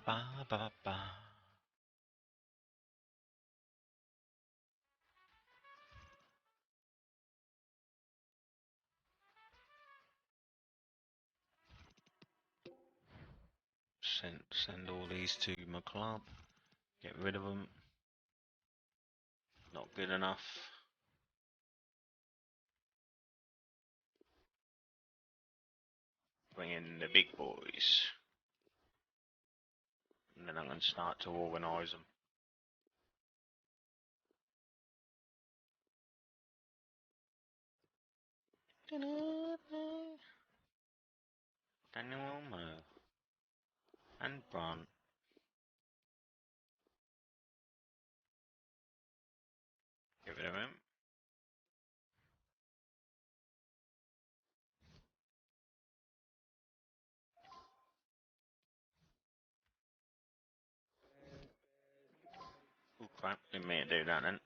Ba, ba, ba. Send all these to my club. Get rid of them. Not good enough. Bring in the big boys. And then I'm going to start to organise them. Daniel Olmo. And Brant. Get rid of him. Oh crap, didn't mean to do that then.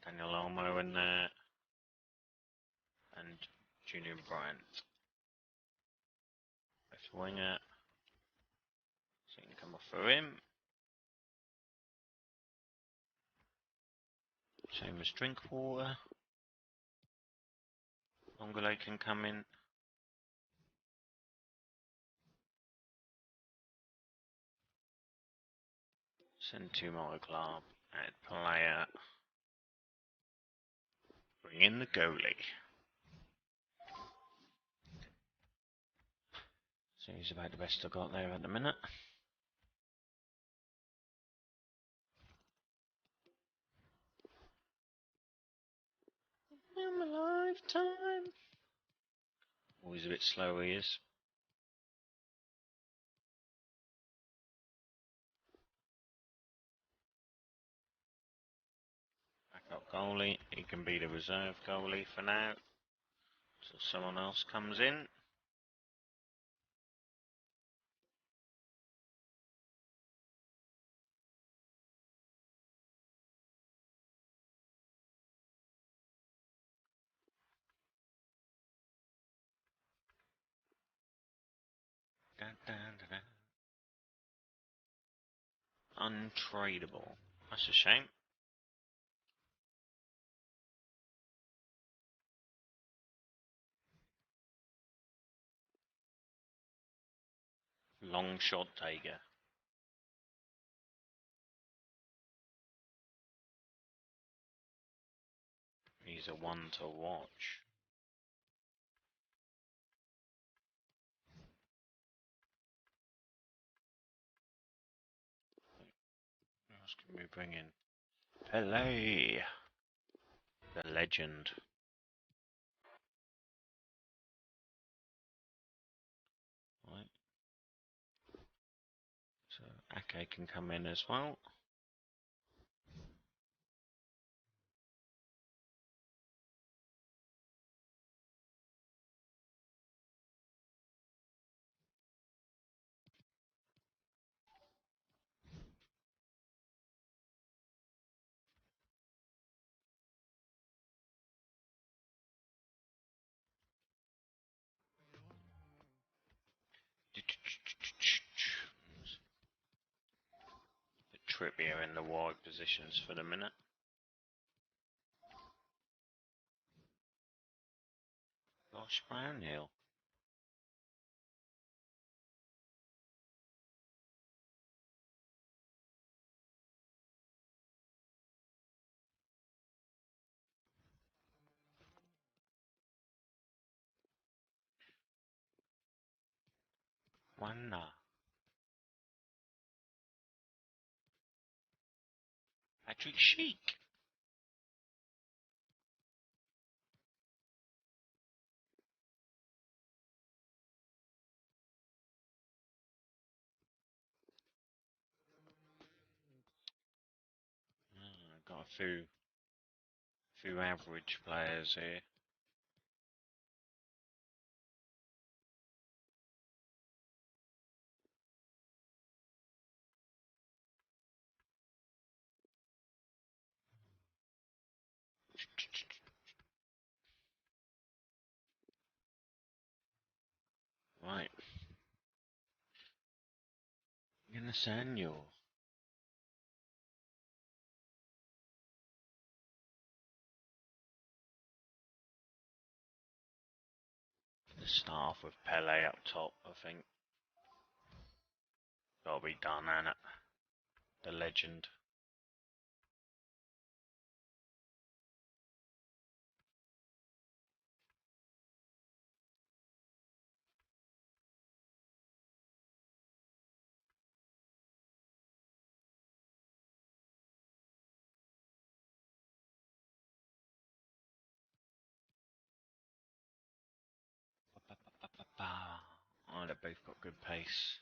Daniel Olmo in there. And Junior Bryant. Left winger. So you can come off for him. Same as Drinkwater. Longolay can come in. Send to my club. Add player. Bring in the goalie. So he's about the best I've got there at the minute. In my lifetime. Always a bit slow he is. Backup goalie. He can be the reserve goalie for now. Till someone else comes in. Da, da, da, da. Untradeable. That's a shame. Long shot taker. He's a one to watch. What else can we bring in? Pele. The legend. Right. So Ake can come in as well. Trippier in the wide positions for the minute. Gosh, Brownhill. Wanda. Patrick Sheik. Got a few average players here. Right. Senor. Let's start off with Pele up top, I think. Gotta be done, ain't it? The legend. Oh, they've both got good pace.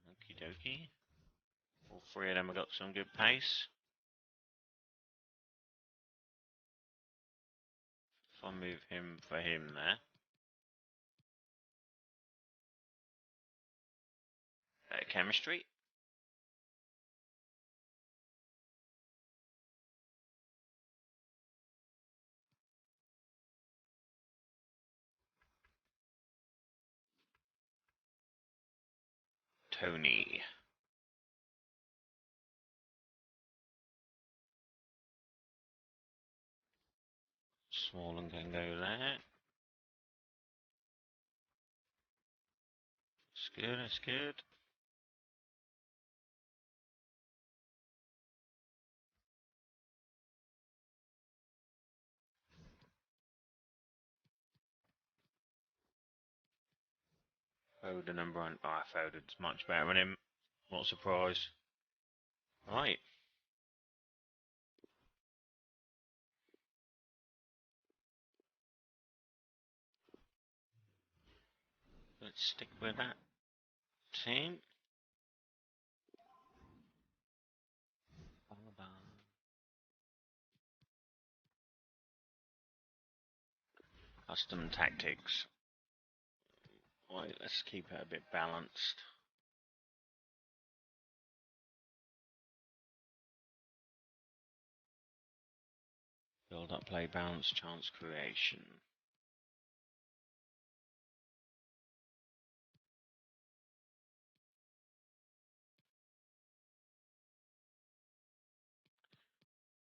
Okie dokie. All three of them have got some good pace. If I move him for him there. Chemistry. Tony. Smalling can go there. It's good, it's good. Foden and Brunt. Ah, Foden's much better than him. What a surprise. Right. Let's stick with that team. Custom tactics. Right, let's keep it a bit balanced. Build up, play, bounce, chance creation.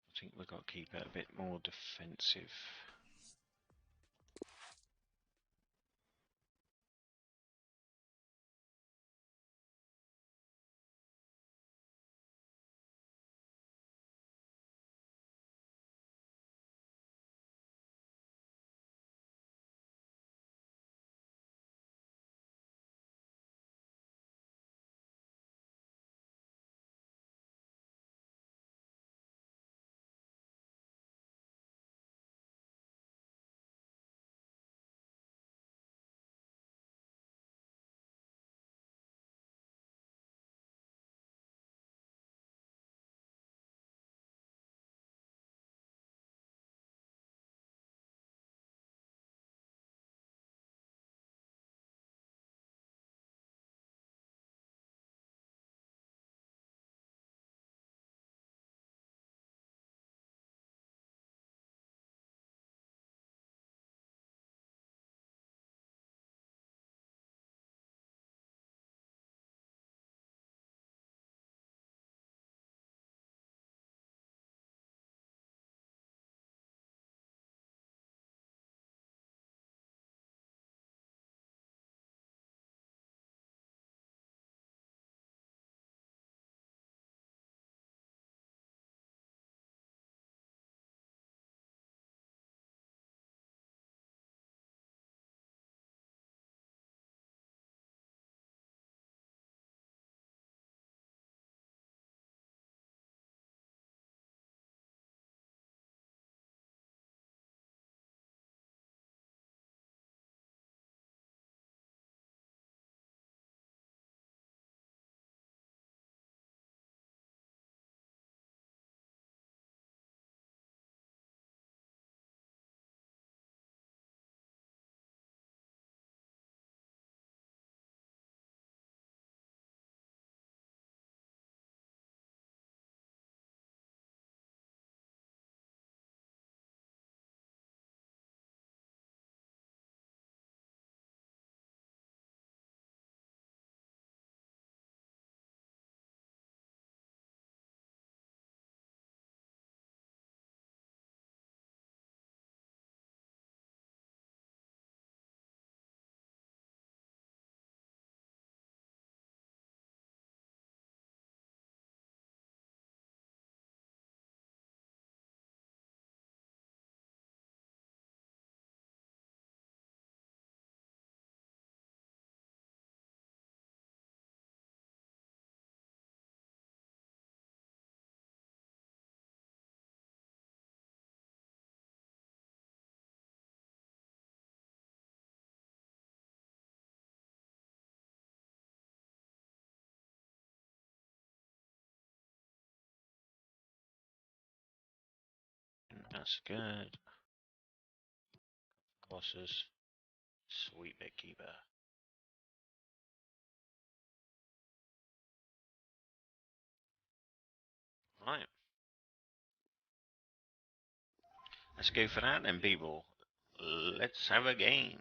I think we've got to keep it a bit more defensive. That's good. Crosses. Sweet bit keeper. Right. Let's go for that then, people. Let's have a game.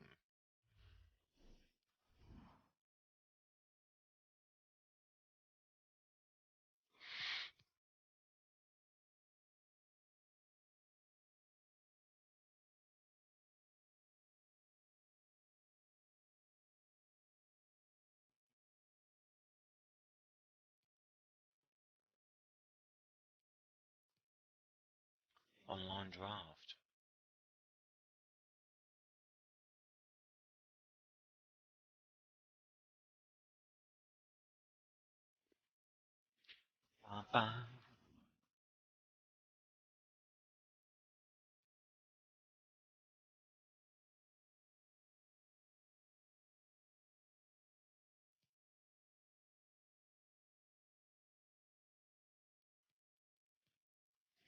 Online draft. Ba-ba.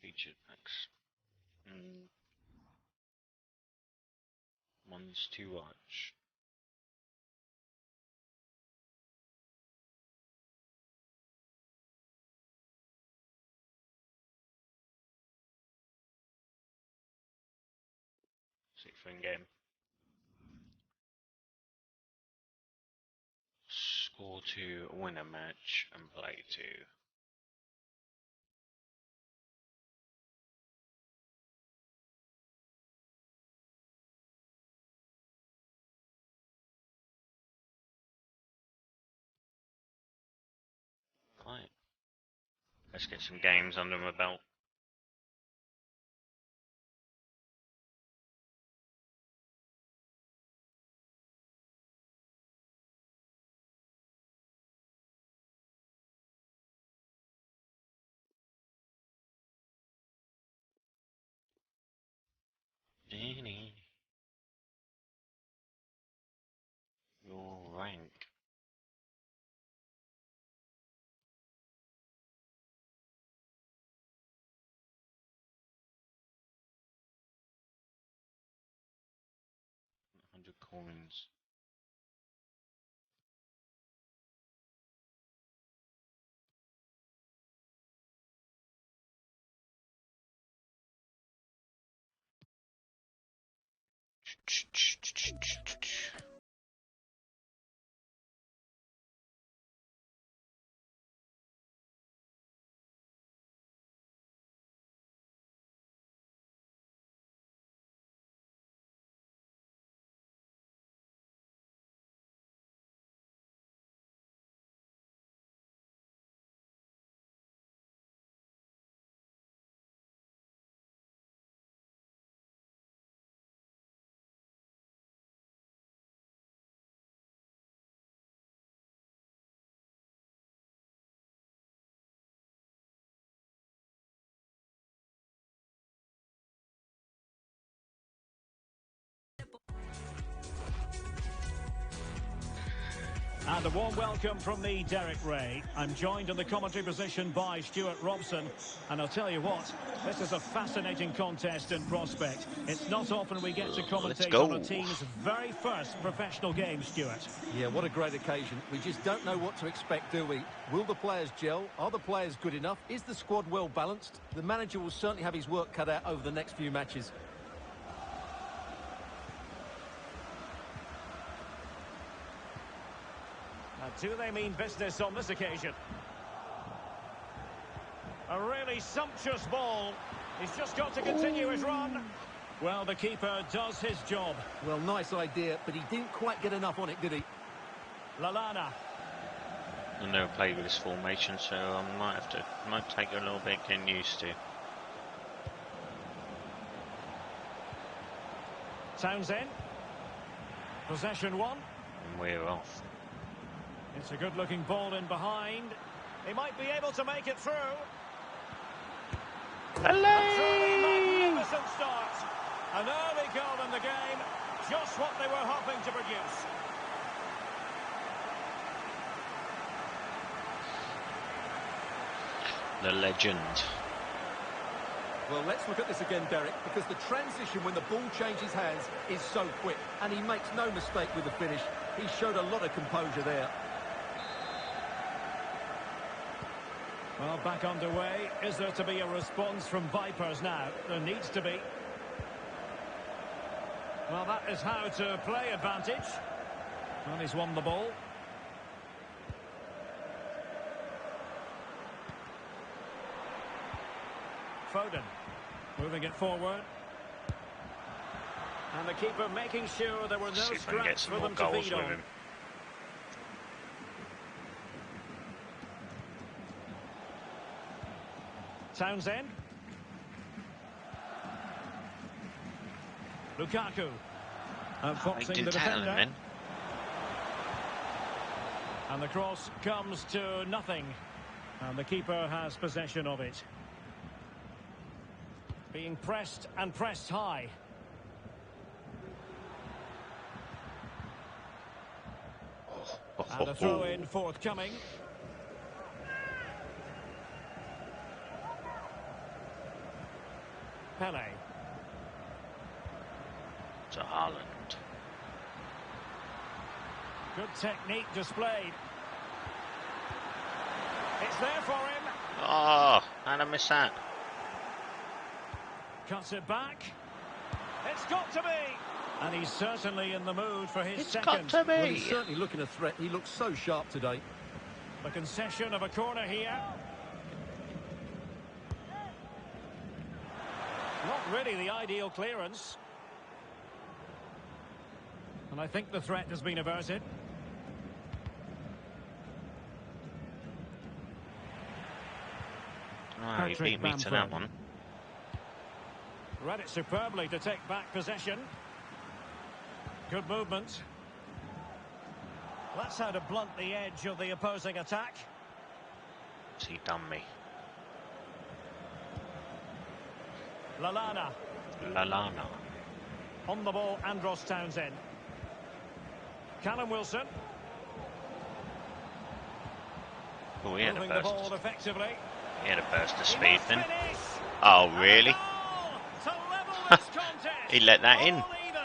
Featured packs. One's too much. See for in game. Score 2, win a match, and play 2. Right. Let's get some games under my belt. Your rank. $100 coins. And a warm welcome from me, Derek Ray. I'm joined in the commentary position by Stuart Robson. And I'll tell you what, this is a fascinating contest in prospect. It's not often we get to commentate on a team's very first professional game, Stuart. Yeah, what a great occasion. We just don't know what to expect, do we? Will the players gel? Are the players good enough? Is the squad well balanced? The manager will certainly have his work cut out over the next few matches. Do they mean business on this occasion? A really sumptuous ball. He's just got to continue his run. Well, the keeper does his job. Well, nice idea, but he didn't quite get enough on it, did he? Lallana. I've never played with this formation, so I might take a little bit getting used to. Townsend. Possession one. And we're off. It's a good-looking ball in behind. He might be able to make it through. Hello! A truly magnificent start. An early goal in the game. Just what they were hoping to produce. The legend. Well, let's look at this again, Derek, because the transition when the ball changes hands is so quick, and he makes no mistake with the finish. He showed a lot of composure there. Well, back underway. Is there to be a response from Vipers now? There needs to be. Well, that is how to play advantage. And he's won the ball. Foden. Moving it forward. And the keeper making sure there were no See if I can get scraps some for more them to goals feed with on. him. Townsend. Lukaku. He Foxing didn't the tackle him defender. then. And the cross comes to nothing. And the keeper has possession of it. Being pressed and pressed high. And a throw-in forthcoming. Pele. To Haaland. Good technique displayed. It's there for him. Oh, how'd I miss that? Cuts it back. It's got to be. And he's certainly in the mood for his It's second. got to Well, be. he's certainly looking a threat. He looks so sharp today. The concession of a corner here. Not really the ideal clearance. And I think the threat has been averted. Oh, he beat me to that one. Read it superbly to take back possession. Good movement. That's how to blunt the edge of the opposing attack. Has he done me? Lallana. Lallana. On the ball, Andros Townsend. Callum Wilson. Oh, he had a Moving the ball burst. effectively. He had a burst of He speed must then. finish. Oh, And a really? goal to level this contest. He let that in. All even.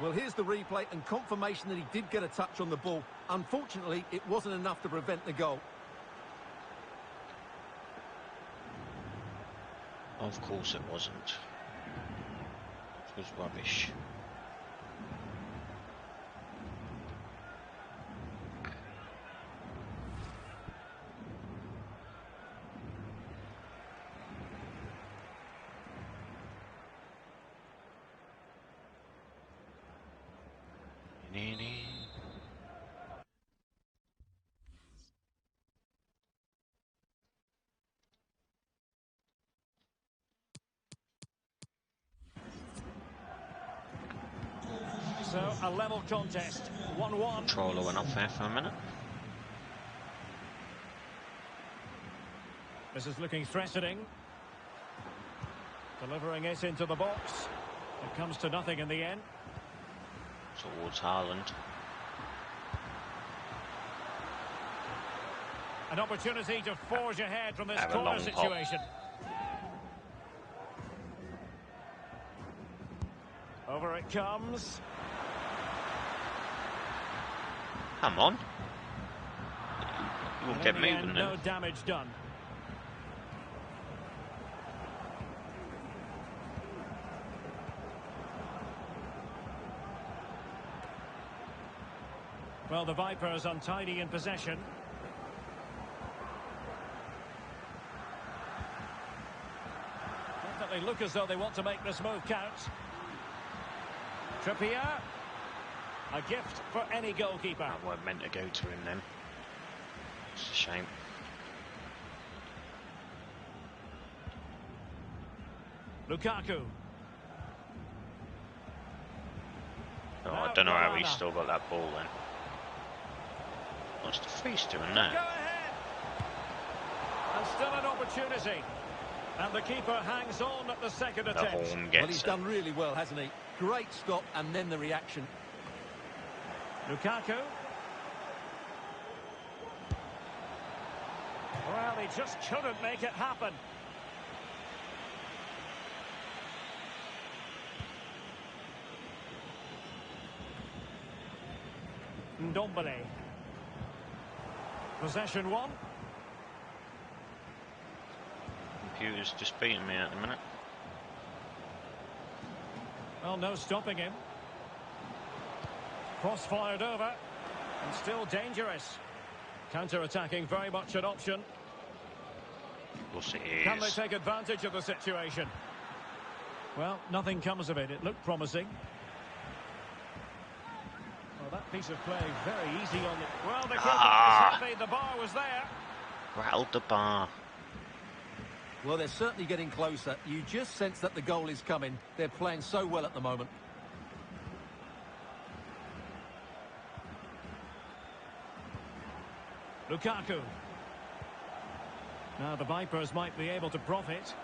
Well, here's the replay and confirmation that he did get a touch on the ball. Unfortunately, it wasn't enough to prevent the goal. Of course it wasn't. It was rubbish. So, a level contest. 1-1. Controller went off there for a minute. This is looking threatening. Delivering it into the box. It comes to nothing in the end. Towards Haaland. An opportunity to forge ahead from this Have a corner long hop. situation. Over it comes. Come on. You won't And get in the moving end, then. no damage done. Well, the Vipers untidy in possession. Definitely look as though they want to make this move count. Trippier. A gift for any goalkeeper. That weren't meant to go to him then. It's a shame. Lukaku. Oh, Now I don't know how he's Lallana. still got that ball then. What's the face doing Go that? ahead. And still an opportunity. And the keeper hangs on at the second The attempt. horn Well, gets he's it. done really well, hasn't he? Great stop and then the reaction. Lukaku. he just couldn't make it happen. Ndombele. Possession one. Computer's just beating me at the minute. Well, no stopping him. Cross fired over. And still dangerous. Counter-attacking, very much an option. Of course it is. Can they take advantage of the situation? Well, nothing comes of it. It looked promising. Well, that piece of play very easy on the... Well, the keeper was happy. The bar was there. Rattled the bar. Well, they're certainly getting closer. You just sense that the goal is coming. They're playing so well at the moment. Lukaku. Now the Vipers might be able to profit.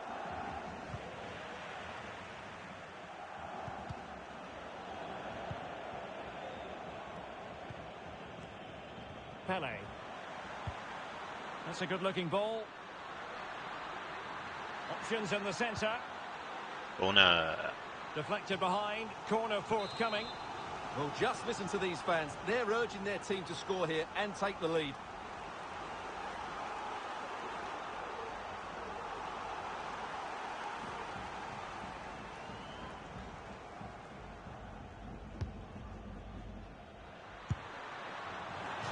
Pele. That's a good-looking ball. Options in the centre. Corner. Deflected behind. Corner forthcoming. Well, just listen to these fans. They're urging their team to score here and take the lead.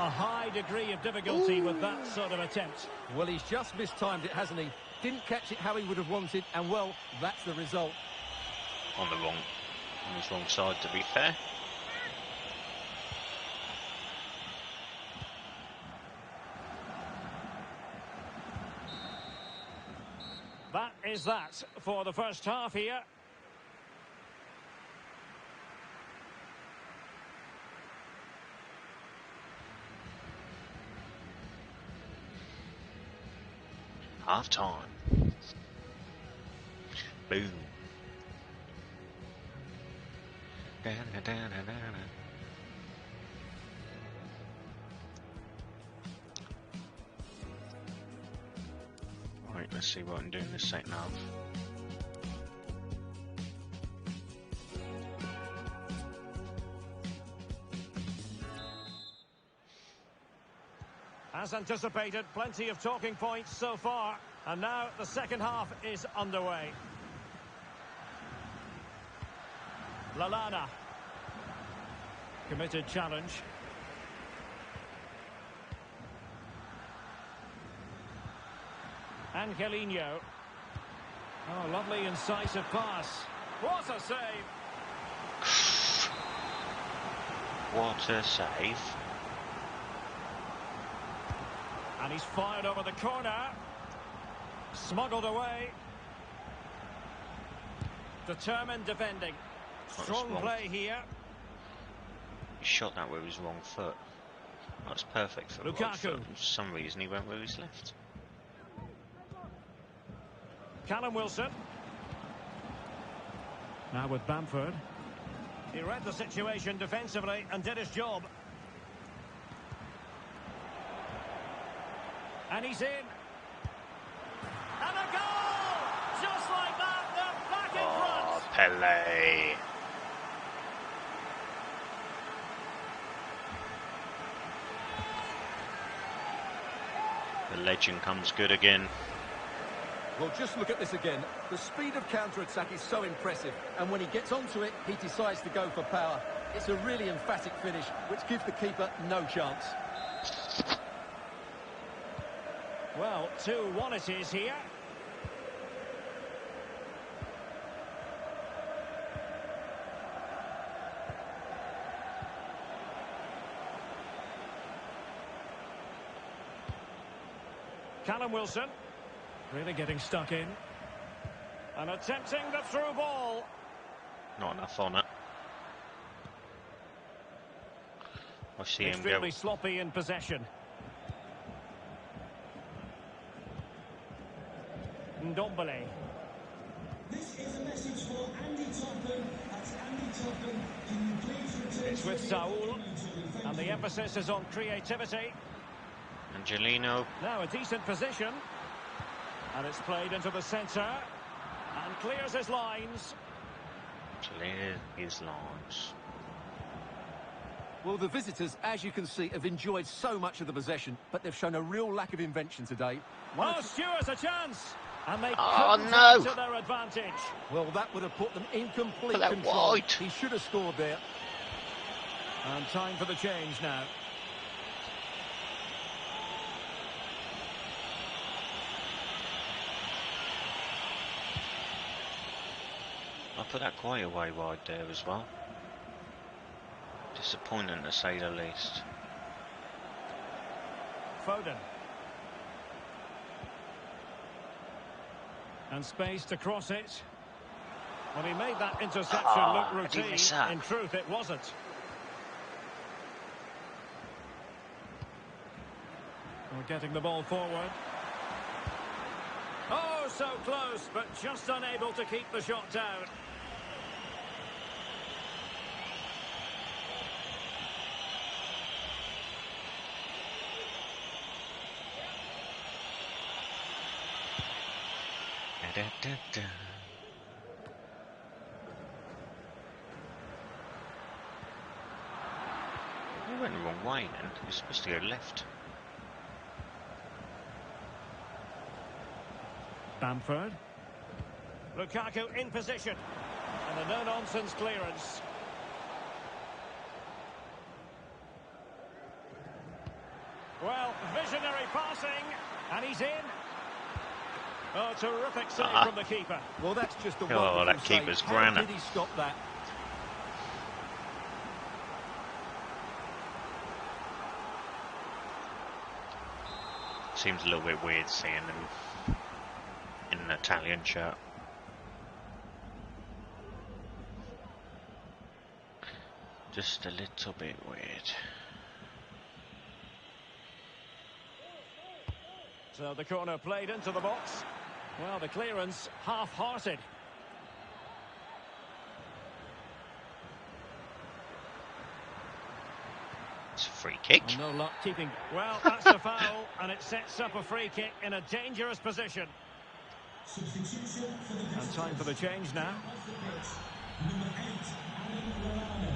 A high degree of difficulty with that sort of attempt. Well, he's just mistimed it, hasn't he? Didn't catch it how he would have wanted, and well, that's the result. On his wrong side, to be fair. That is that for the first half here. Half time. Boom. Right, let's see what I'm doing this second half. As anticipated, plenty of talking points so far. And now the second half is underway. Lallana. Committed challenge. Angelino. Oh, lovely incisive pass. What a save! What a save. And he's fired over the corner. Smuggled away. Determined defending. Strong play here. He shot that with his wrong foot. That's perfect for the right foot. For some reason he went with his left. Callum Wilson. Now with Bamford. He read the situation defensively and did his job. And he's in. And a goal! Just like that, they're back in front. Pele. The legend comes good again. Well, just look at this again. The speed of counter-attack is so impressive, and when he gets onto it, he decides to go for power. It's a really emphatic finish, which gives the keeper no chance. Well, 2-1 it is here. Callum Wilson. Really getting stuck in. And attempting the through ball. Not enough on it. I see him go. Extremely sloppy in possession. Ndombele. This is a message for Andy Topham. That's Andy Topham. Can you please return? It's with Saul. And the emphasis is on creativity. And Angelino. Now a decent position. And it's played into the centre. And clears his lines. Clear his lines. Well, the visitors, as you can see, have enjoyed so much of the possession, but they've shown a real lack of invention today. Oh, Stewart's a chance! And they Oh, couldn't no. take to their advantage. Well, that would have put them in complete Put that control. wide. He should have scored there. And time for the change now. I put that quite a way wide there as well. Disappointing to say the least. Foden. And space to cross it. When he made that interception look routine, in truth it wasn't. We're getting the ball forward. Oh, so close, but just unable to keep the shot down. Da, da, da. He went the wrong way then. He was supposed to go left. Bamford. Lukaku in position. And a no-nonsense clearance. Well, visionary passing. And he's in. Oh, terrific save from the keeper. Well, that's just a Oh, wonderful that keeper's save. granite. How did he stop that? Seems a little bit weird seeing them in an Italian shirt. Just a little bit weird. So the corner played into the box. Well, the clearance half-hearted. It's a free kick. And no luck keeping. Well, that's a foul, and it sets up a free kick in a dangerous position. Substitution for the And time for the change now. off the pitch. Number 8, AERODRMO,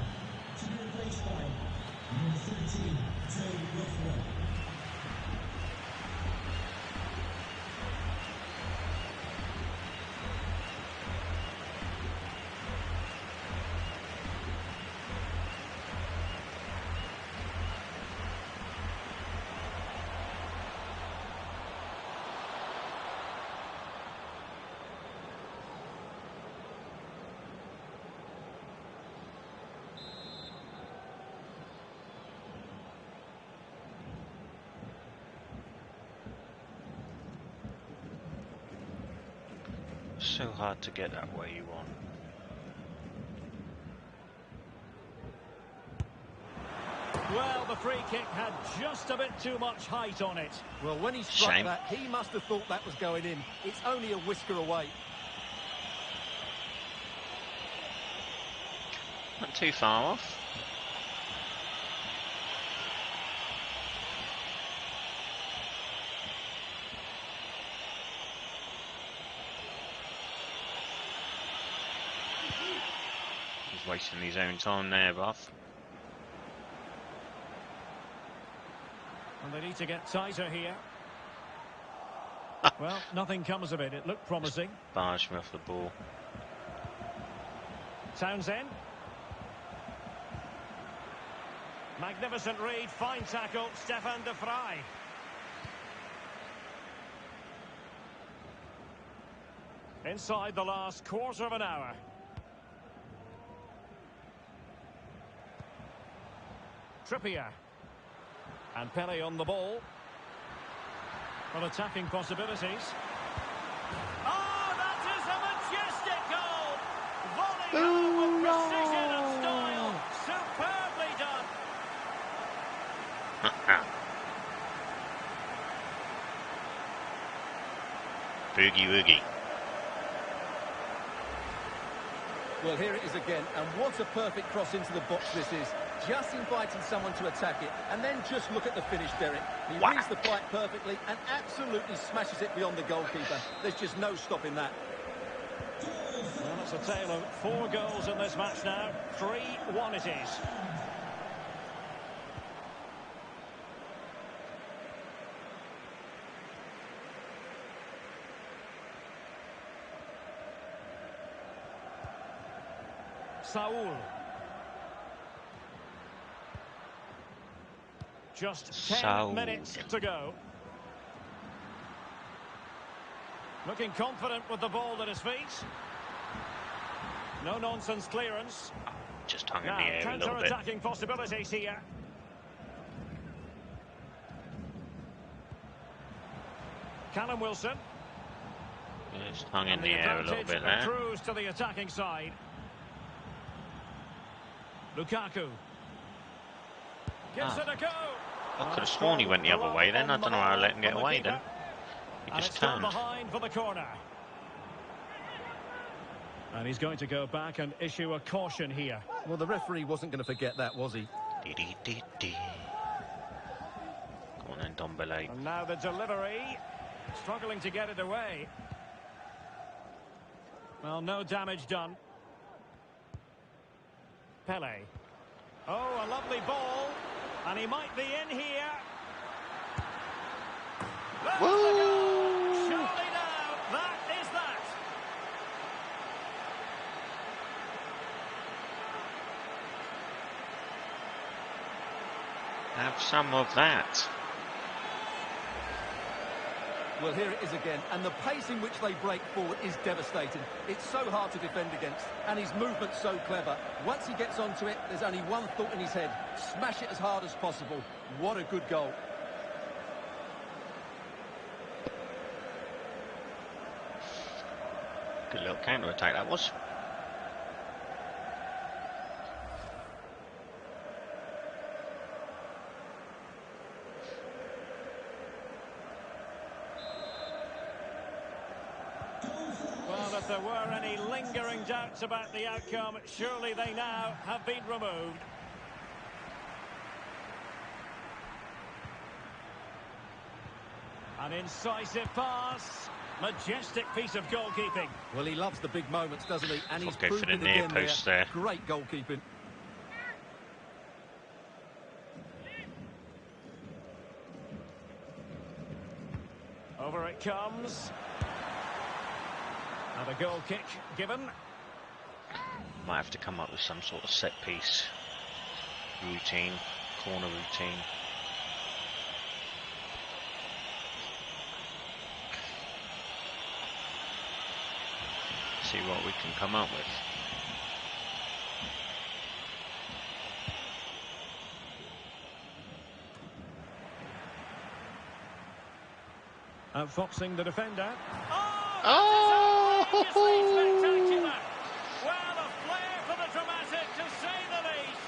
to be replaced by number 13, Tony Rothwell. So hard to get that way you want. Well, the free kick had just a bit too much height on it. Well, when he struck Shame. that, he must have thought that was going in. It's only a whisker away. Not too far off. He's wasting his own time there, Buff. And they need to get tighter here. Well, nothing comes of it. It looked promising. Barged me off the ball. Townsend. Magnificent read, fine tackle, Stefan de Vrij. Inside the last quarter of an hour. Trippier. And Pele on the ball. Well, attacking possibilities. Oh, that is a majestic goal! Volley home with precision and style. Superbly done. Boogie woogie. Well, here it is again, and what a perfect cross into the box this is. Just inviting someone to attack it, and then just look at the finish, Derek. He Whack. reads the fight perfectly and absolutely smashes it beyond the goalkeeper. There's just no stopping that. Well, it's a tale of 4 goals in this match now. 3-1 it is. Saul. Just 10 minutes to go. Looking confident with the ball at his feet. No nonsense clearance. Just hung in Now, the air a little bit. counter-attacking possibilities here. Callum Wilson. Just hung in And the air a little bit there. accrues to the attacking side. Lukaku. Gives it a go. I could have sworn he went the other way then. I don't know how I let him get away then. He And just it's gone turned. behind for the corner. And he's going to go back and issue a caution here. Well, the referee wasn't going to forget that, was he? Dee-dee-dee-dee. Come on then, Dombele. And now the delivery. Struggling to get it away. Well, no damage done. Pele. Oh, a lovely ball. And he might be in here. That's the goal. Surely now, that is that. Have some of that. Well, here it is again, and the pace in which they break forward is devastating. It's so hard to defend against, and his movement's so clever. Once he gets onto it, there's only one thought in his head: smash it as hard as possible. What a good goal. Good little counter-attack that was. Well, if there were any lingering doubts about the outcome, surely they now have been removed. An incisive pass. Majestic piece of goalkeeping. Well, he loves the big moments, doesn't he? And he's Okay, for proved the it near again post there. Great goalkeeping. Over it comes. And a goal kick given. Might have to come up with some sort of set piece routine, corner routine. See what we can come up with. Outfoxing the defender. Oh! Spectacular. Well, a flair for the dramatic, to say the least.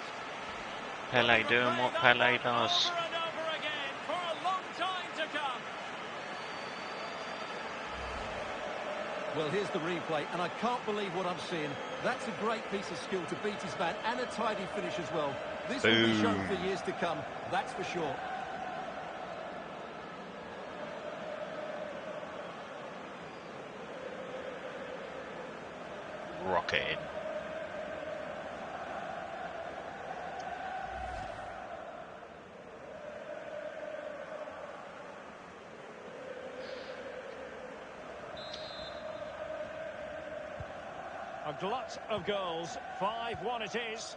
Pele doing what Pele does. Over and over again for a long time to come. Well, here's the replay, and I can't believe what I'm seeing. That's a great piece of skill to beat his man, and a tidy finish as well. This will be shown for years to come, that's for sure. Rocketed. A glut of goals. 5-1 it is.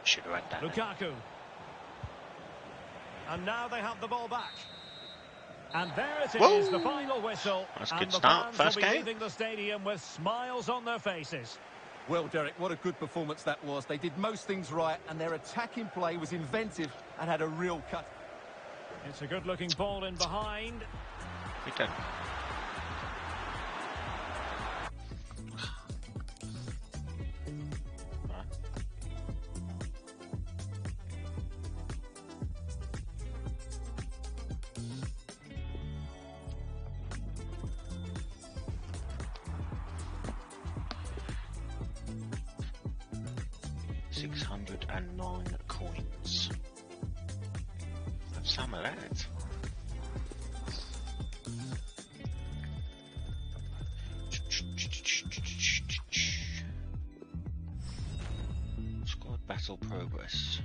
Should have had that. Lukaku. And now they have the ball back. And there it is, Whoa! the final whistle. That's a and good the start, fans first will be game. leaving the stadium with smiles on their faces. Well, Derek, what a good performance that was. They did most things right, and their attacking play was inventive and had a real cut. It's a good-looking ball in behind. We don't. 609 coins. Have some of that. Squad battle progress.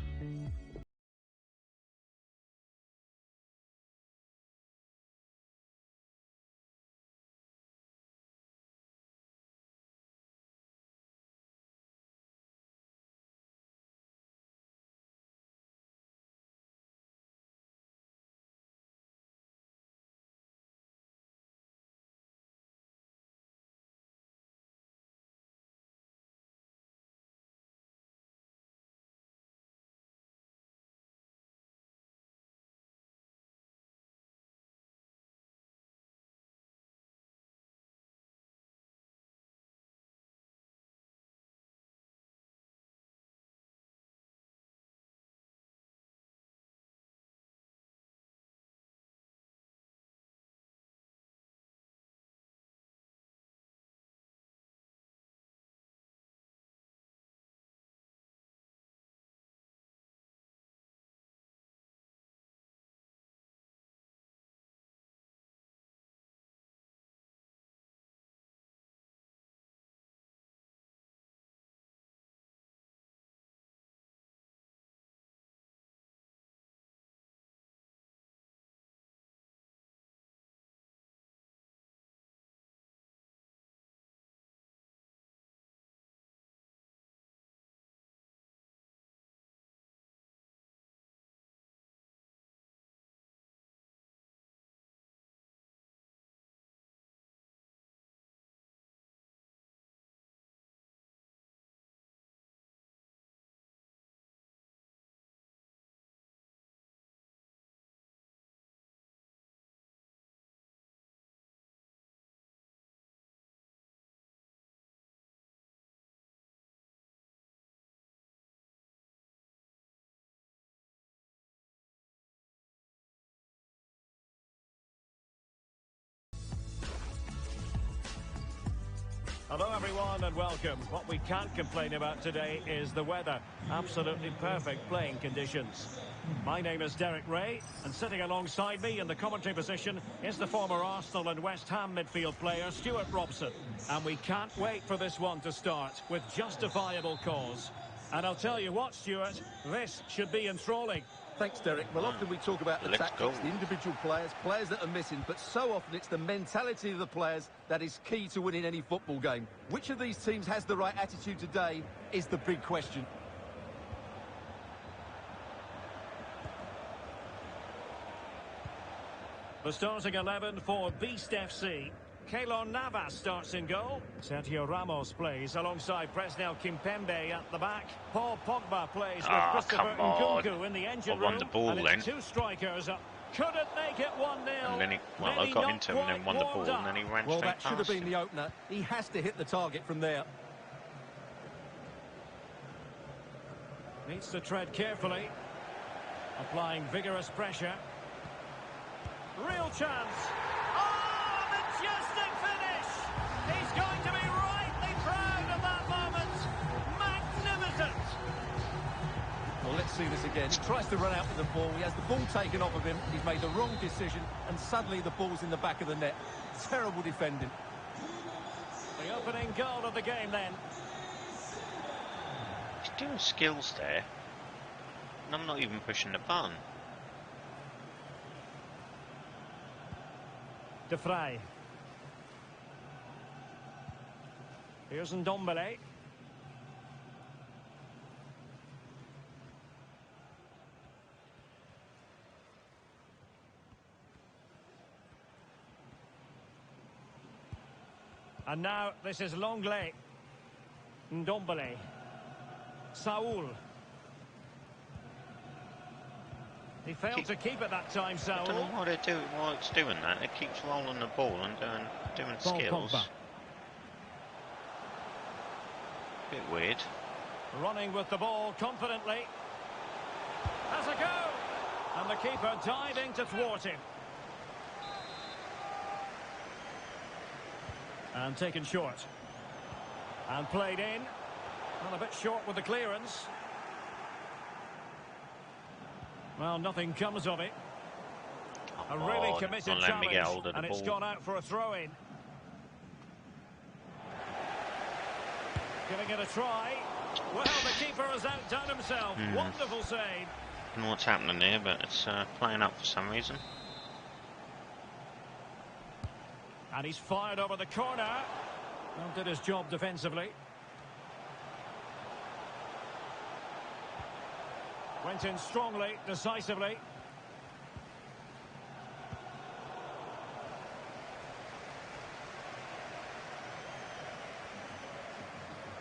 Hello everyone and welcome. What we can't complain about today is the weather. Absolutely perfect playing conditions. My name is Derek Ray, and sitting alongside me in the commentary position is the former Arsenal and West Ham midfield player Stuart Robson. And we can't wait for this one to start with justifiable cause. And I'll tell you what, Stuart, this should be enthralling. Thanks, Derek. Well, often we talk about the Let's tactics, go. the individual players that are missing, but so often it's the mentality of the players that is key to winning any football game. Which of these teams has the right attitude today is the big question. The starting 11 for Beast FC. Keylor Navas starts in goal. Sergio Ramos plays alongside Presnel Kimpembe at the back. Paul Pogba plays with Christopher come on. Nkunku in the engine I won room. the ball and it's then. two strikers up. Couldn't make it 1-0. And then I Maybe got not into him and then quite won the ball, warmed up. and then he ran Well, straight that should have past been him. the opener. He has to hit the target from there. Needs to tread carefully. Applying vigorous pressure. Real chance. Oh, majestic finish. He's going to be rightly proud of that moment. Magnificent. Well, let's see this again. He tries to run out with the ball. He has the ball taken off of him. He's made the wrong decision, and suddenly the ball's in the back of the net. Terrible defending. The opening goal of the game then. He's doing skills there. And I'm not even pushing the button. De Vrij. Here's Ndombele. And now this is Longley. Ndombele. Saul. He failed to keep it that time, I don't know Saul. why it's doing that. It keeps rolling the ball and doing Paul skills. Pogba. Bit weird. Running with the ball confidently. Has a go. And the keeper diving to thwart him. And taken short. And played in. Well, a bit short with the clearance. Well, nothing comes of it. A Come really on, committed don't let me get challenge, hold of the and it's ball. gone out for a throw-in. Giving it a try. Well, the keeper has outdone himself. Wonderful save. I don't know what's happening here, but it's playing up for some reason. And he's fired over the corner. Well, did his job defensively. Went in strongly, decisively.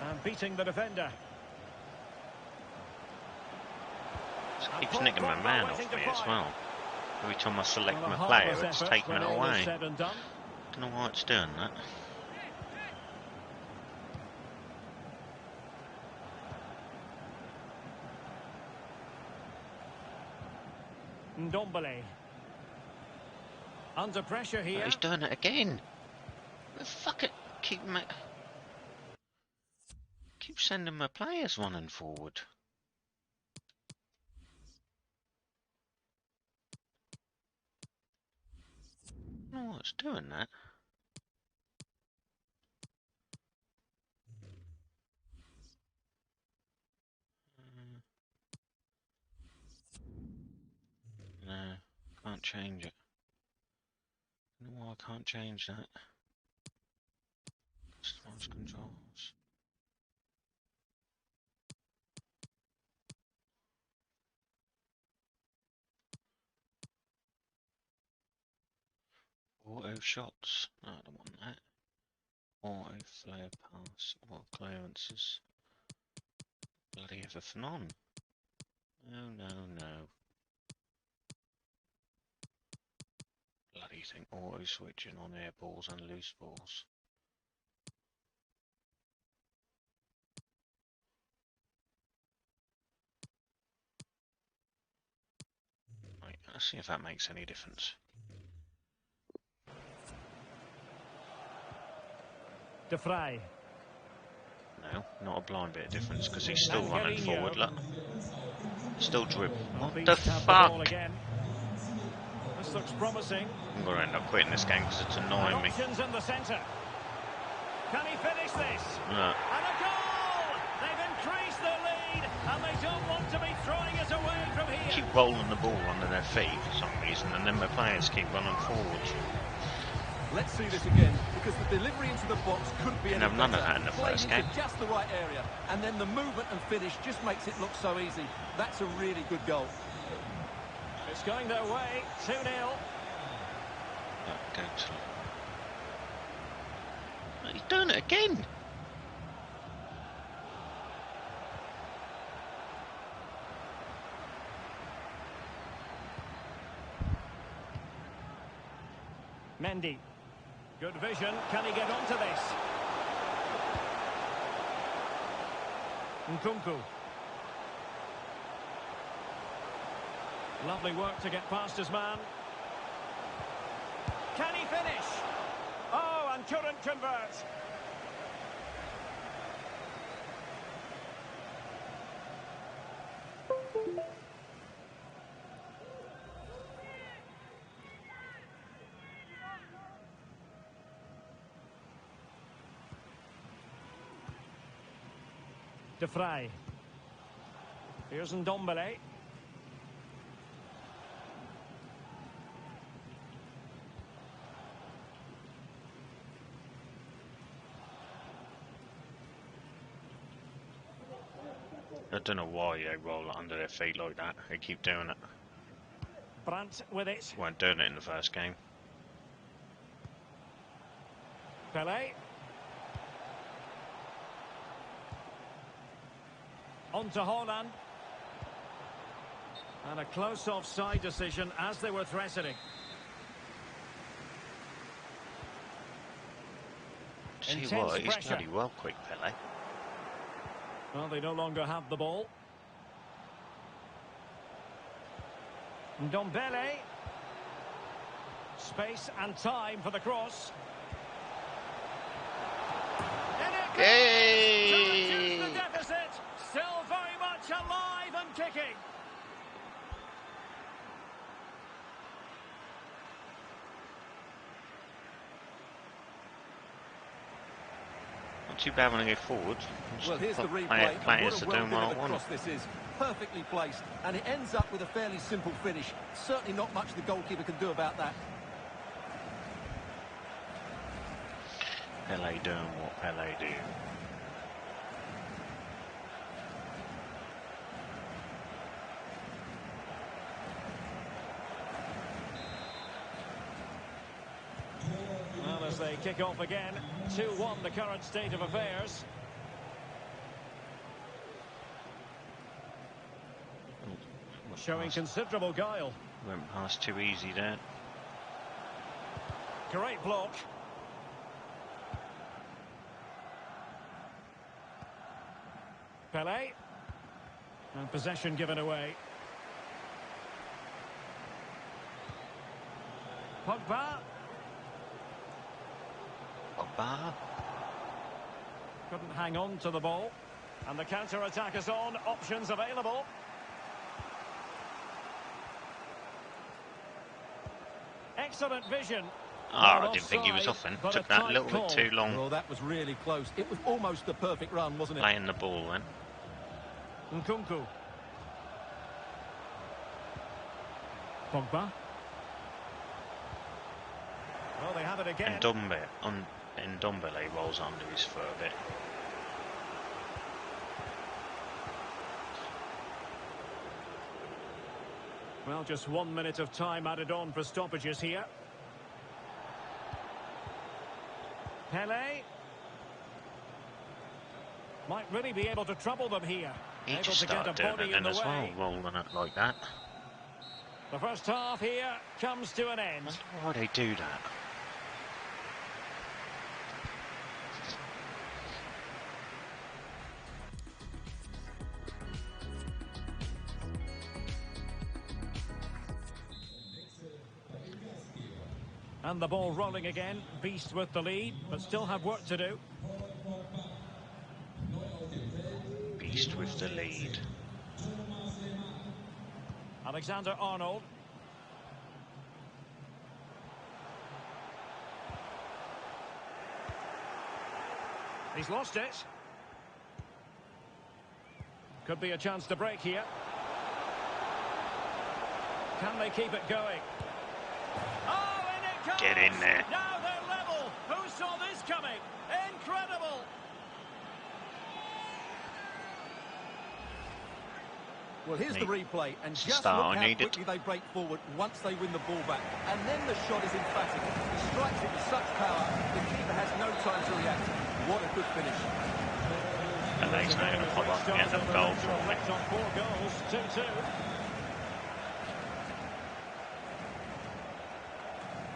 And beating the defender. Just keeps nicking my man off me as well. Every time I select my player, it's taking it away. Said and done. Don't know why it's doing that. Ndombele. Under pressure here. Oh, he's doing it again. Fuck it. Keep sending my players running forward. I don't know what's doing that. No, can't change it. I don't know why I can't change that. Customize controls. Auto shots. No, I don't want that. Auto flare pass. Auto clearances. Bloody everything on. No, no, no. Bloody thing. Auto switching on air balls and loose balls. Right, let's see if that makes any difference. De Vrij. No, not a blind bit of difference because he's still running forward. Look, still dribble. What the fuck? This looks promising. I'm gonna end up quitting this game because it's annoying me. Options in the centre. Can he finish this? Look. And a goal! They've increased their lead, and they don't want to be throwing it away from here. Keep rolling the ball under their feet for some reason, and then my players keep running forward. Let's see this again, because the delivery into the box couldn't be any Didn't have none of better. that in the Played first into game. just the right area, and then the movement and finish just makes it look so easy. That's a really good goal. It's going their way, 2-0. Go to... Oh, he's doing it again! Mendy. Good vision. Can he get onto this? Nkunku. Lovely work to get past his man. Can he finish? Oh, and couldn't convert. De Vrij. Here's Ndombele. I don't know why they roll it under their feet like that. They keep doing it. Brandt with it. Weren't doing it in the first game. Pelé. On to Haaland. And a close offside decision as they were threatening. See Intense what? He's pressure. bloody well quick, Pelé. Well, they no longer have the ball. Ndombele. Space and time for the cross. In it goes! Yay! To reduce the deficit. Still very much alive and kicking. Not too bad when I go forward. Well, here's the replay. Players What are a doing well what I delivered want. cross this is. Perfectly placed, and it ends up with a fairly simple finish. Certainly not much the goalkeeper can do about that. Pele doing what Pele do. Well, as they kick off again, 2-1 the current state of affairs. Showing considerable guile. Went past too easy there. Great block. Pele. And possession given away. Pogba. Pogba. Couldn't hang on to the ball. And the counter-attack is on. Options available. Excellent vision. Oh, I didn't think he was off then. Took that a little bit too long. Well, that was really close. It was almost the perfect run, wasn't it? Playing the ball then. Nkunku. Pogba. Well, they have it again. And Ndombele rolls under his foot a bit. Well, just 1 minute of time added on for stoppages here. Pele. Might really be able to trouble them here. He Able just to get a started doing body it in then the as well, way. rolling it like that. The first half here comes to an end. Why they do that? And the ball rolling again. Beast with the lead, but still have work to do. Beast with the lead. Alexander-Arnold. He's lost it. Could be a chance to break here. Can they keep it going? Oh, and it comes! Get in there. Now they're level. Who saw this coming? Incredible! Well, here's the replay, and just start look I how needed. quickly they break forward once they win the ball back. And then the shot is emphatic. He strikes it with such power, the keeper has no time to react. What a good finish. And he's now going to pop up and get the goal for me. On 4 goals, 2-2.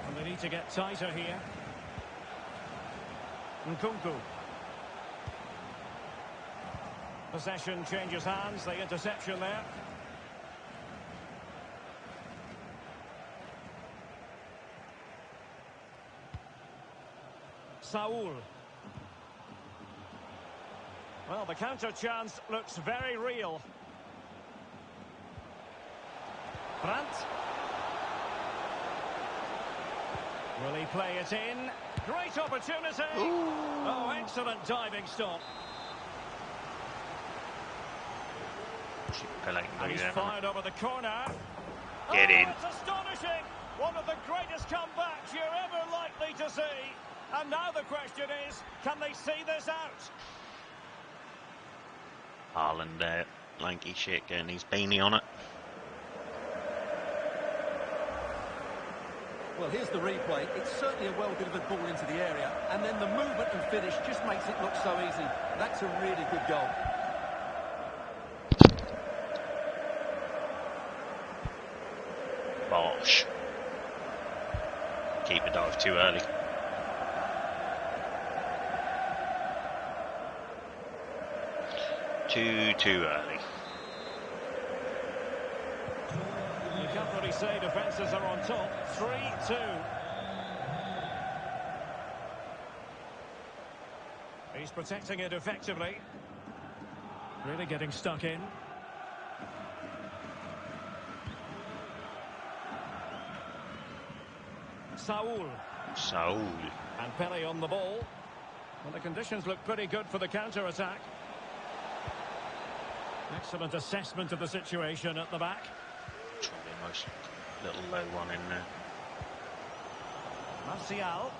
And they need to get tighter here. Nkunku. Possession changes hands, the interception there. Saul. Well, the counter chance looks very real. Brandt. Will he play it in? Great opportunity. Ooh. Oh, excellent diving stop. Pele can And do he's that. fired over the corner. Get in. It's astonishing. One of the greatest comebacks you're ever likely to see. And now the question is, can they see this out? Haaland there, lanky shit, getting his beanie on it. Well, here's the replay. It's certainly a well-delivered ball into the area, and then the movement and finish just makes it look so easy. That's a really good goal. Bosh. Keeper dive too early. Too early. You can't really say defences are on top. 3-2. He's protecting it effectively. Really getting stuck in. Saul. Saul. And Pele on the ball. Well, the conditions look pretty good for the counter-attack. Excellent assessment of the situation at the back. Probably a nice little low one in there. Martial.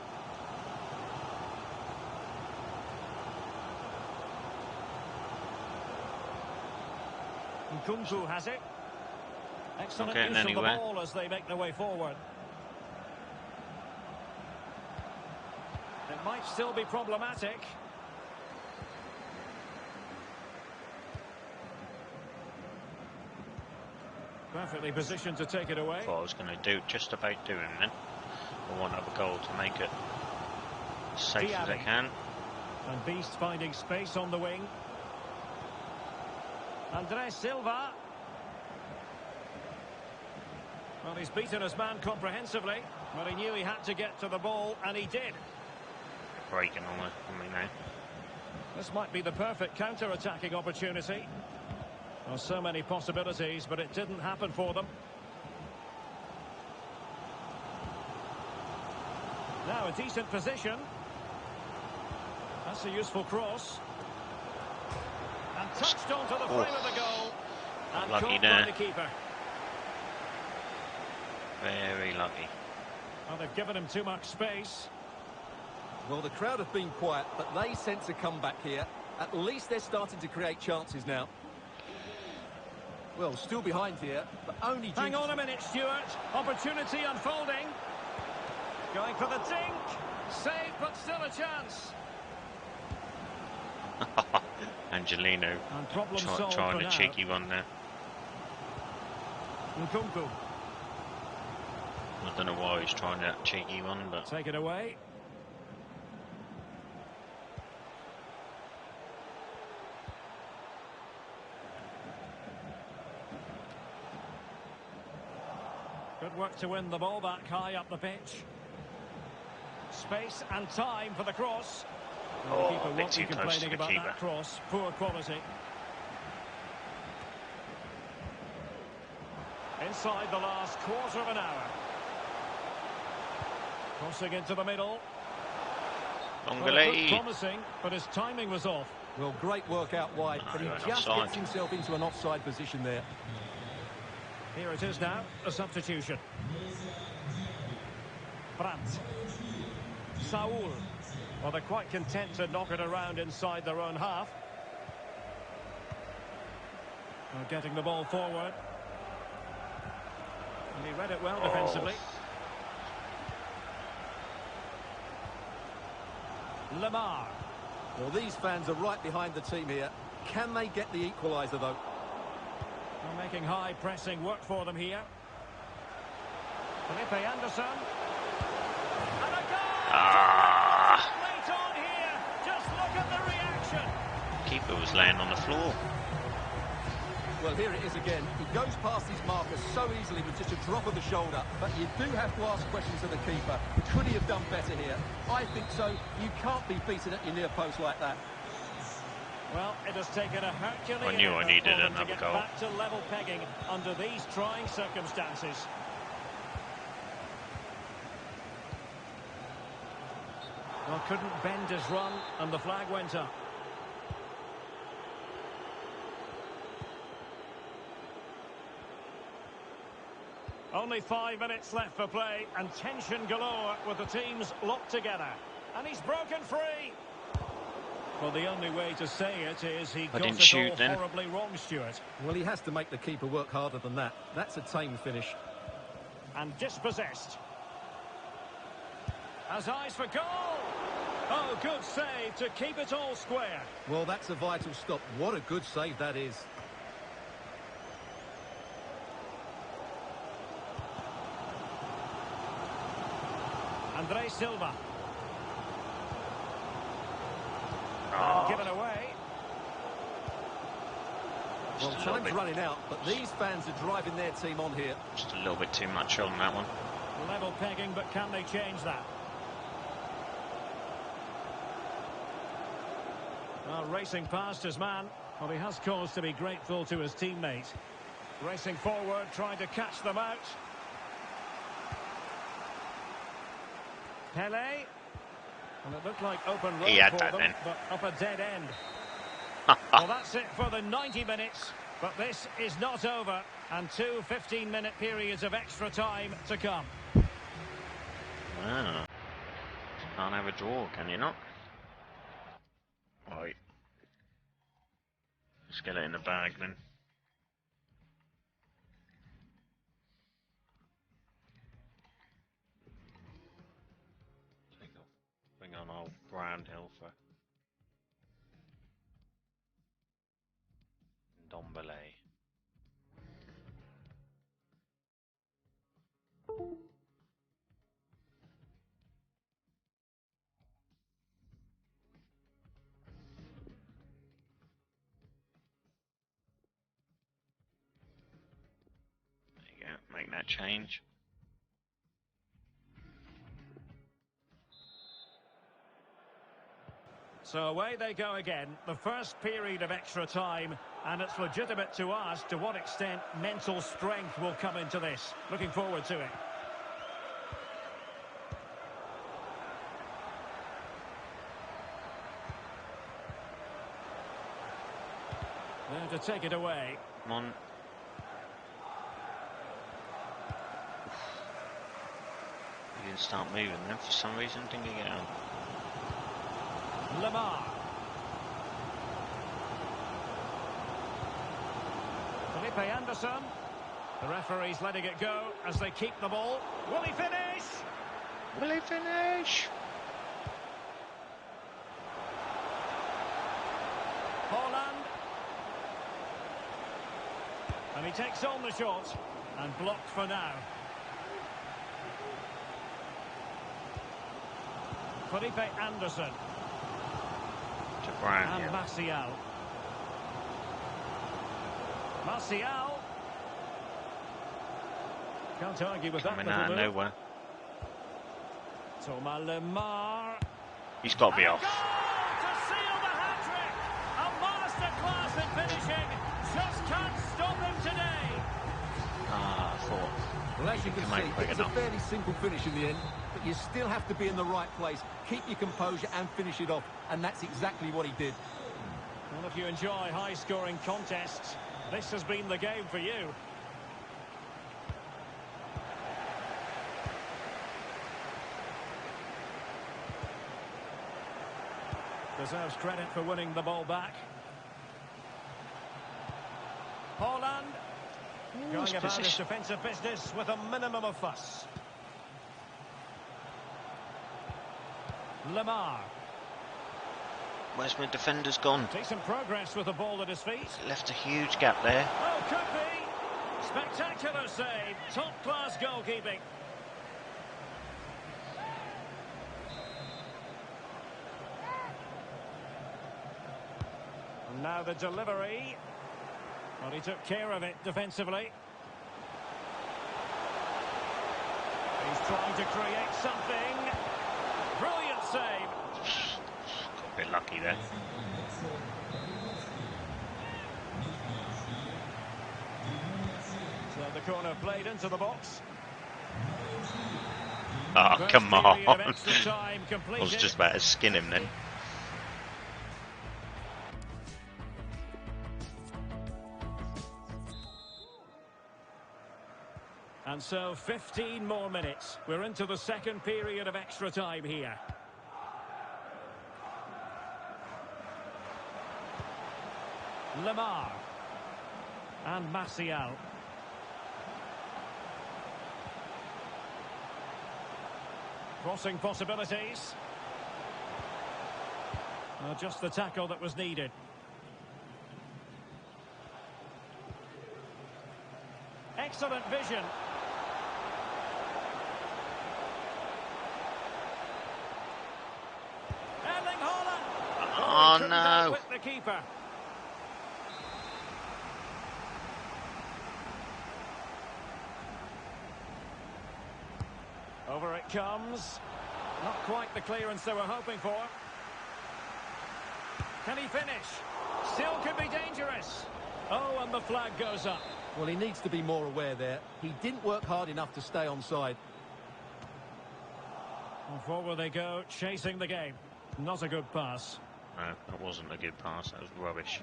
Nkunku has it. Excellent use of the ball as they make their way forward. It might still be problematic. Perfectly positioned to take it away. That's what I was going to do, just about doing then. I want another goal to make it as safe as I can. And Beast finding space on the wing. Andres Silva. Well, he's beaten his man comprehensively, but he knew he had to get to the ball, and he did. Breaking on me now. This might be the perfect counter-attacking opportunity. Well, so many possibilities, but it didn't happen for them. Now a decent position. That's a useful cross. And touched onto the frame of the goal. And lucky caught there. by the keeper. Very lucky. Well, they've given him too much space. Well, the crowd have been quiet, but they sense a comeback here. At least they're starting to create chances now. Well, still behind here, but only... Hang on a minute, Stuart. Opportunity unfolding. Going for the dink. Save, but still a chance. Angelino And problem solved trying for a now. cheeky one there. Nkunku. I don't know why he's trying that cheeky one, but... Take it away. Good work to win the ball back high up the pitch. Space and time for the cross. Well, the keeper a bit won't be too close to complaining the about keeper. that cross. Poor quality. Inside the last quarter of an hour. Crossing into the middle. Well, it looked promising, but his timing was off. Well, great work out wide, but he just gets himself into an offside position there. Here it is now, a substitution. Brandt. Saul. Well, they're quite content to knock it around inside their own half. Well, getting the ball forward. And he read it well defensively. Lamar. Well, these fans are right behind the team here. Can they get the equaliser, though? Well, making high pressing work for them here. Felipe Anderson. And a goal! Late on here. Just look at the reaction. Keeper was laying on the floor. Well, here it is again. He goes past his marker so easily with just a drop of the shoulder. But you do have to ask questions of the keeper. Could he have done better here? I think so. You can't be beaten at your near post like that. Well, it has taken a Herculean I knew I needed effort for them to another get goal. back to level pegging under these trying circumstances. Well, couldn't bend his run, and the flag went up. Only 5 minutes left for play, and tension galore with the teams locked together. And he's broken free. Well, the only way to say it is he got it all horribly wrong, Stuart. Well, he has to make the keeper work harder than that. That's a tame finish. And dispossessed. Has eyes for goal. Oh, good save to keep it all square. Well, that's a vital stop. What a good save that is. Andres Silva. Given away. Well, time's running out, but these fans are driving their team on here. Just a little bit too much on that one. Level pegging, but can they change that? Well, racing past his man. Well, he has cause to be grateful to his teammate. Racing forward, trying to catch them out. Pele. And it looked like open road He had for that them, then. but up a dead end. Well, that's it for the 90 minutes. But this is not over. And two 15-minute periods of extra time to come. Wow. Can't have a draw, can you not? Right. Let's get it in the bag then. Bring on old Brownhill for Dombele. There you go, make that change. So away they go again, the first period of extra time, and it's legitimate to ask to what extent mental strength will come into this. Looking forward to it. There to take it away. Come on. He didn't start moving then for some reason, didn't he get out? Lamar. Felipe Anderson. The referee's letting it go as they keep the ball. Will he finish? Will he finish? Holland. And he takes on the shot and blocked for now. Felipe Anderson. To Brown, And Martial. Martial. Can't argue with coming that out little of move. nowhere. Thomas Lemar. He's got to be off. Goal to seal the hat-trick. A masterclass in finishing. Just can't stop him today. Ah, I thought. Well, as you can make see, quick it's a enough. fairly simple finish in the end, but you still have to be in the right place, keep your composure and finish it off, and that's exactly what he did. Well, if you enjoy high-scoring contests, this has been the game for you. Deserves credit for winning the ball back. Holland. Going about his defensive business with a minimum of fuss. Lamar. Where's my defenders gone? Decent progress with the ball at his feet. Left a huge gap there. Oh, could be. Spectacular save. Top-class goalkeeping. And now the delivery. Well, he took care of it defensively. He's trying to create something. Brilliant save. Got a bit lucky there. So the corner played into the box. Oh, First come on. period of extra time I was completed. just about to skin him then. And so 15 more minutes. We're into the second period of extra time here. Lamar. And Martial. Crossing possibilities. Well, just the tackle that was needed. Excellent vision. Erling Haaland. Oh, Couldn't no. outwit the keeper. Over it comes. Not quite the clearance they were hoping for. Can he finish? Still could be dangerous. Oh, and the flag goes up. Well, he needs to be more aware there. He didn't work hard enough to stay onside. And forward they go, chasing the game. Not a good pass. No, that wasn't a good pass. That was rubbish.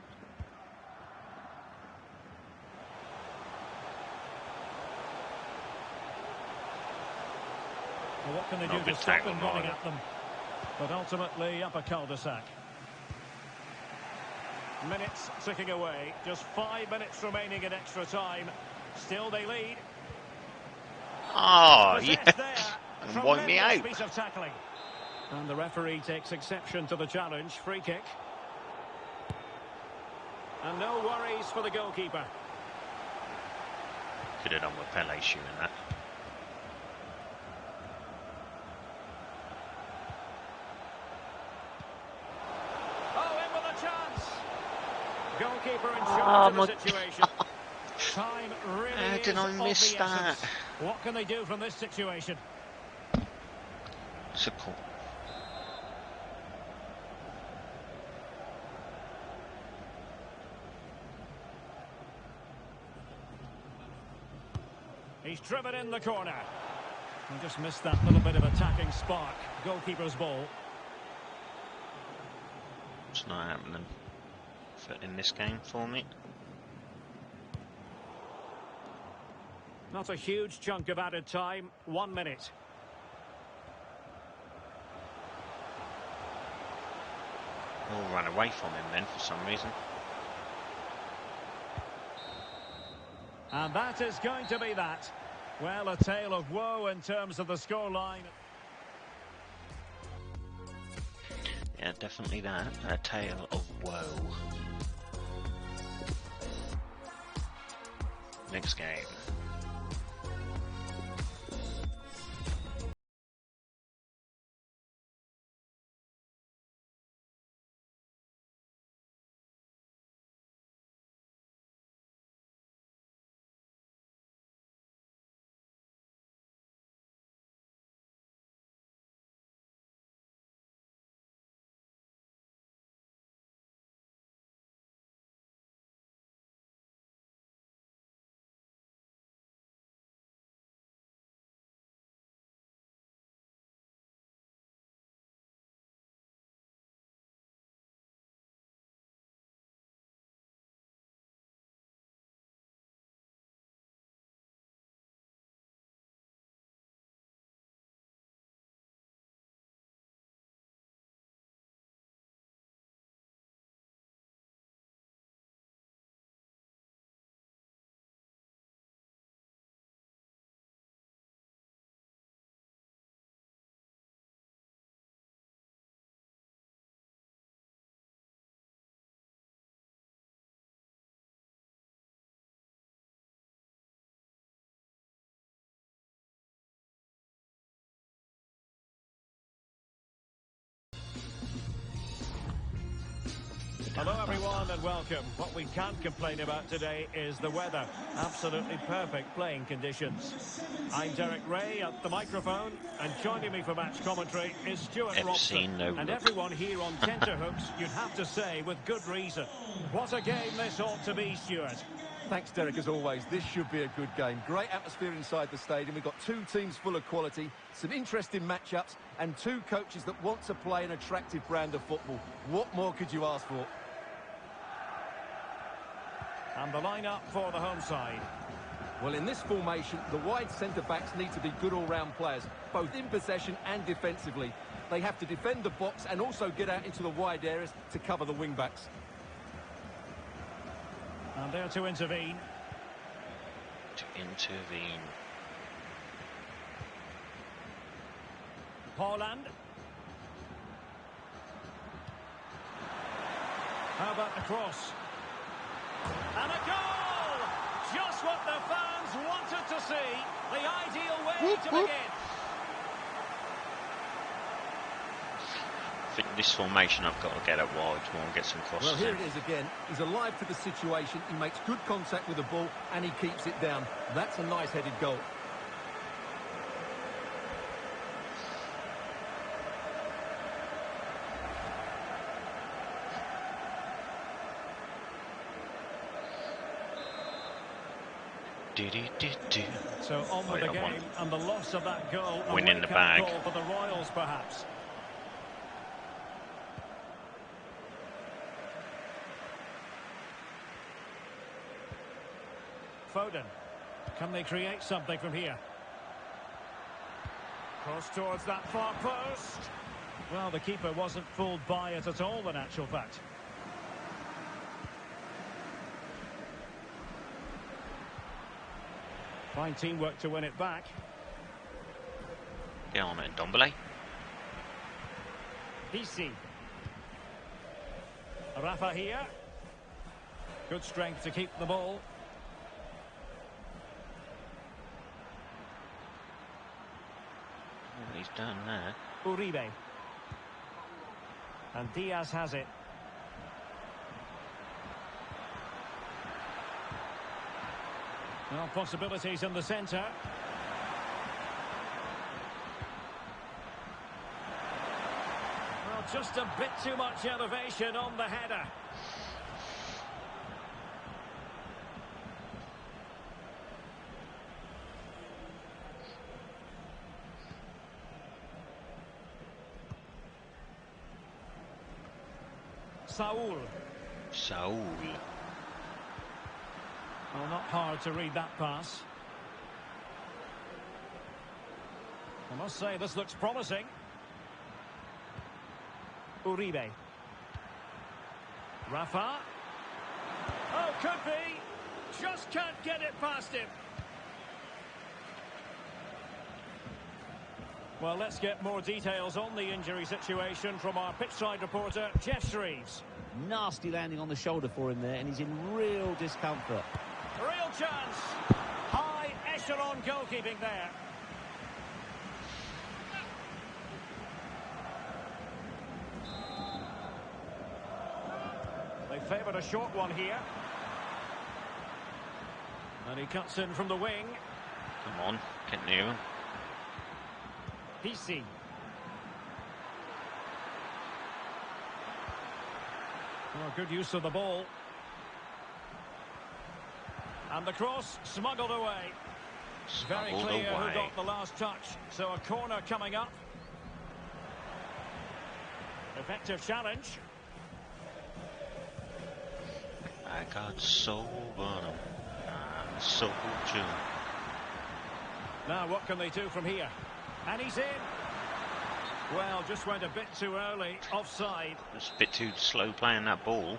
Well, what can they Not do good to stop tackle, him running either. at them? But ultimately, up a cul-de-sac. Minutes ticking away. Just 5 minutes remaining in extra time. Still they lead. Oh, yeah. Possessed there. And wipe me Tremendous out. piece of tackling. And the referee takes exception to the challenge. Free kick. And no worries for the goalkeeper. Could have done with Pele shooting that. Oh, in with a chance. Goalkeeper in charge of the situation. Time really How is did I of miss the that? essence. What can they do from this situation? Support. He's driven in the corner. He just missed that little bit of attacking spark. Goalkeeper's ball. It's not happening in this game for me. Not a huge chunk of added time. 1 minute. All ran away from him then for some reason. And that is going to be that. Well, a tale of woe in terms of the scoreline. Yeah, definitely that. A tale of woe. Next game. Hello everyone and welcome. What we can't complain about today is the weather. Absolutely perfect playing conditions. I'm Derek Ray at the microphone, and joining me for match commentary is Stuart Robson. no And look. everyone here on tenterhooks, you'd have to say, with good reason. What a game this ought to be, Stuart. Thanks, Derek, as always. This should be a good game. Great atmosphere inside the stadium. We've got two teams full of quality, some interesting matchups, and two coaches that want to play an attractive brand of football. What more could you ask for? And the lineup for the home side. Well, in this formation, the wide centre-backs need to be good all-round players, both in possession and defensively. They have to defend the box and also get out into the wide areas to cover the wing-backs. And there to intervene. Haaland. How about the cross? And a goal! Just what the fans wanted to see. The ideal way to begin. I think this formation I've got to get up wide more and get some crosses Well, here in. it is again. He's alive to the situation. He makes good contact with the ball and he keeps it down. That's a nice-headed goal. Do So on with the game, and the loss of that goal, a Win in the wake-up bag. call for the Royals, perhaps. Foden. Can they create something from here? Cross towards that far post. Well, the keeper wasn't fooled by it at all, in actual fact. Fine teamwork to win it back. Get on it, Dombele. PC. Rafa here. Good strength to keep the ball. What he's done there. Uribe. And Diaz has it. Well, possibilities in the centre. Well, just a bit too much elevation on the header. Saul. Well, not hard to read that pass. I must say, this looks promising. Uribe. Rafa. Oh, could be. Just can't get it past him. Well, let's get more details on the injury situation from our pitchside reporter, Jeff Shreves. Nasty landing on the shoulder for him there, and he's in real discomfort. Real chance. High echelon goalkeeping there. They favoured a short one here. And he cuts in from the wing. Come on, get near him. PC. Oh, good use of the ball. And the cross smuggled away. Very clear who got the last touch. So a corner coming up. Effective challenge. I got so bottom. So true. Now what can they do from here? And he's in. Well, just went a bit too early. Offside. It's a bit too slow playing that ball.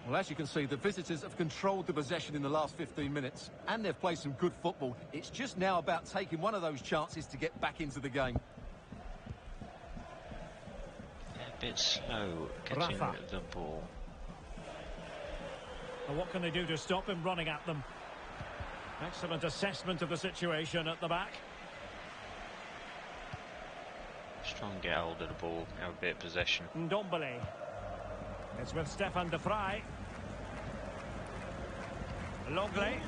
Well, as you can see, the visitors have controlled the possession in the last 15 minutes, and they've played some good football. It's just now about taking one of those chances to get back into the game. A bit slow getting Rafa. the ball. Well, what can they do to stop him running at them? Excellent assessment of the situation at the back. Just try and get hold of the ball, have a bit of possession. Ndombele. It's with Stefan de Vrij. Longley.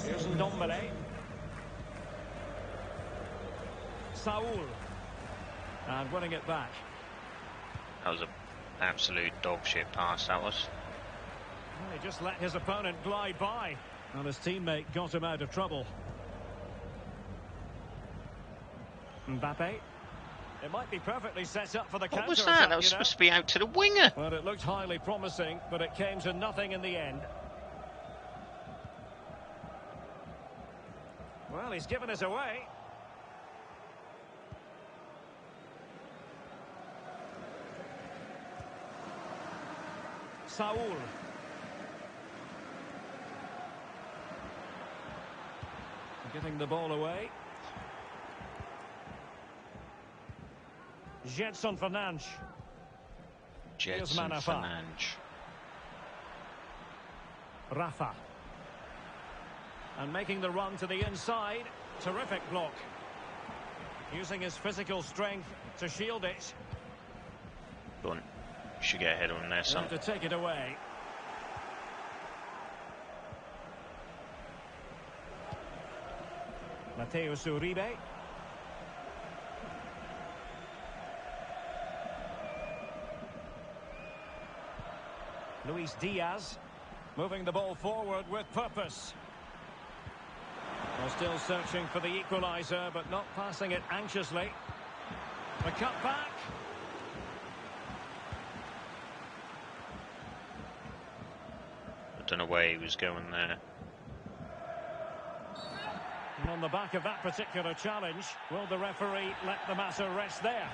Here's Ndombele. Saul. And winning it back. That was an absolute dog shit pass, that was. Well, he just let his opponent glide by. And his teammate got him out of trouble. Mbappe. It might be perfectly set up for the counter. What was that? That was supposed to be out to the winger. Well, it looked highly promising, but it came to nothing in the end. Well, he's given us away. Saul. Getting the ball away. Jetson Fernandes. Jetson Fernandes. Rafa. And making the run to the inside. Terrific block. Using his physical strength to shield it. Go on. You should get ahead on there, son. To take it away. Mateus Uribe. Luis Diaz moving the ball forward with purpose. Well, still searching for the equaliser, but not passing it anxiously. The cut back. I don't know where he was going there. And on the back of that particular challenge, will the referee let the matter rest there?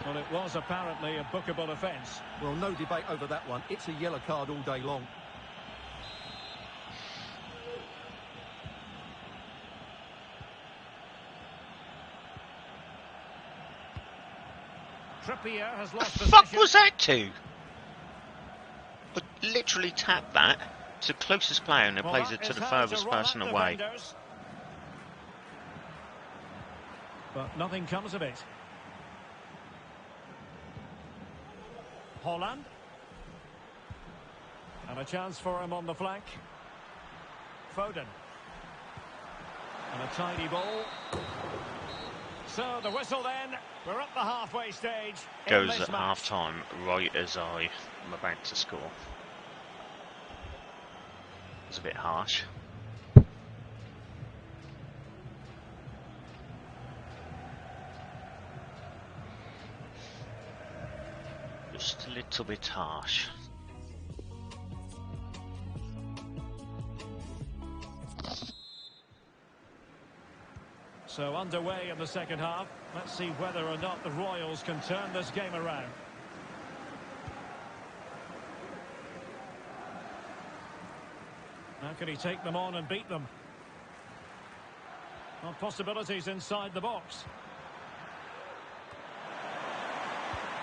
Well, it was apparently a bookable offence. Well, no debate over that one. It's a yellow card all day long. Trippier has lost The fuck possession. was that to? I literally tapped that to the closest player and it Well, plays that it to is the how furthest run person at away. defenders. But nothing comes of it. Holland. And a chance for him on the flank. Foden. And a tiny ball. So the whistle then. We're at the halfway stage. Goes at half time, right as I am about to score. It's a bit harsh. Just a little bit harsh. So underway in the second half. Let's see whether or not the Royals can turn this game around. How can he take them on and beat them? Well, possibilities inside the box.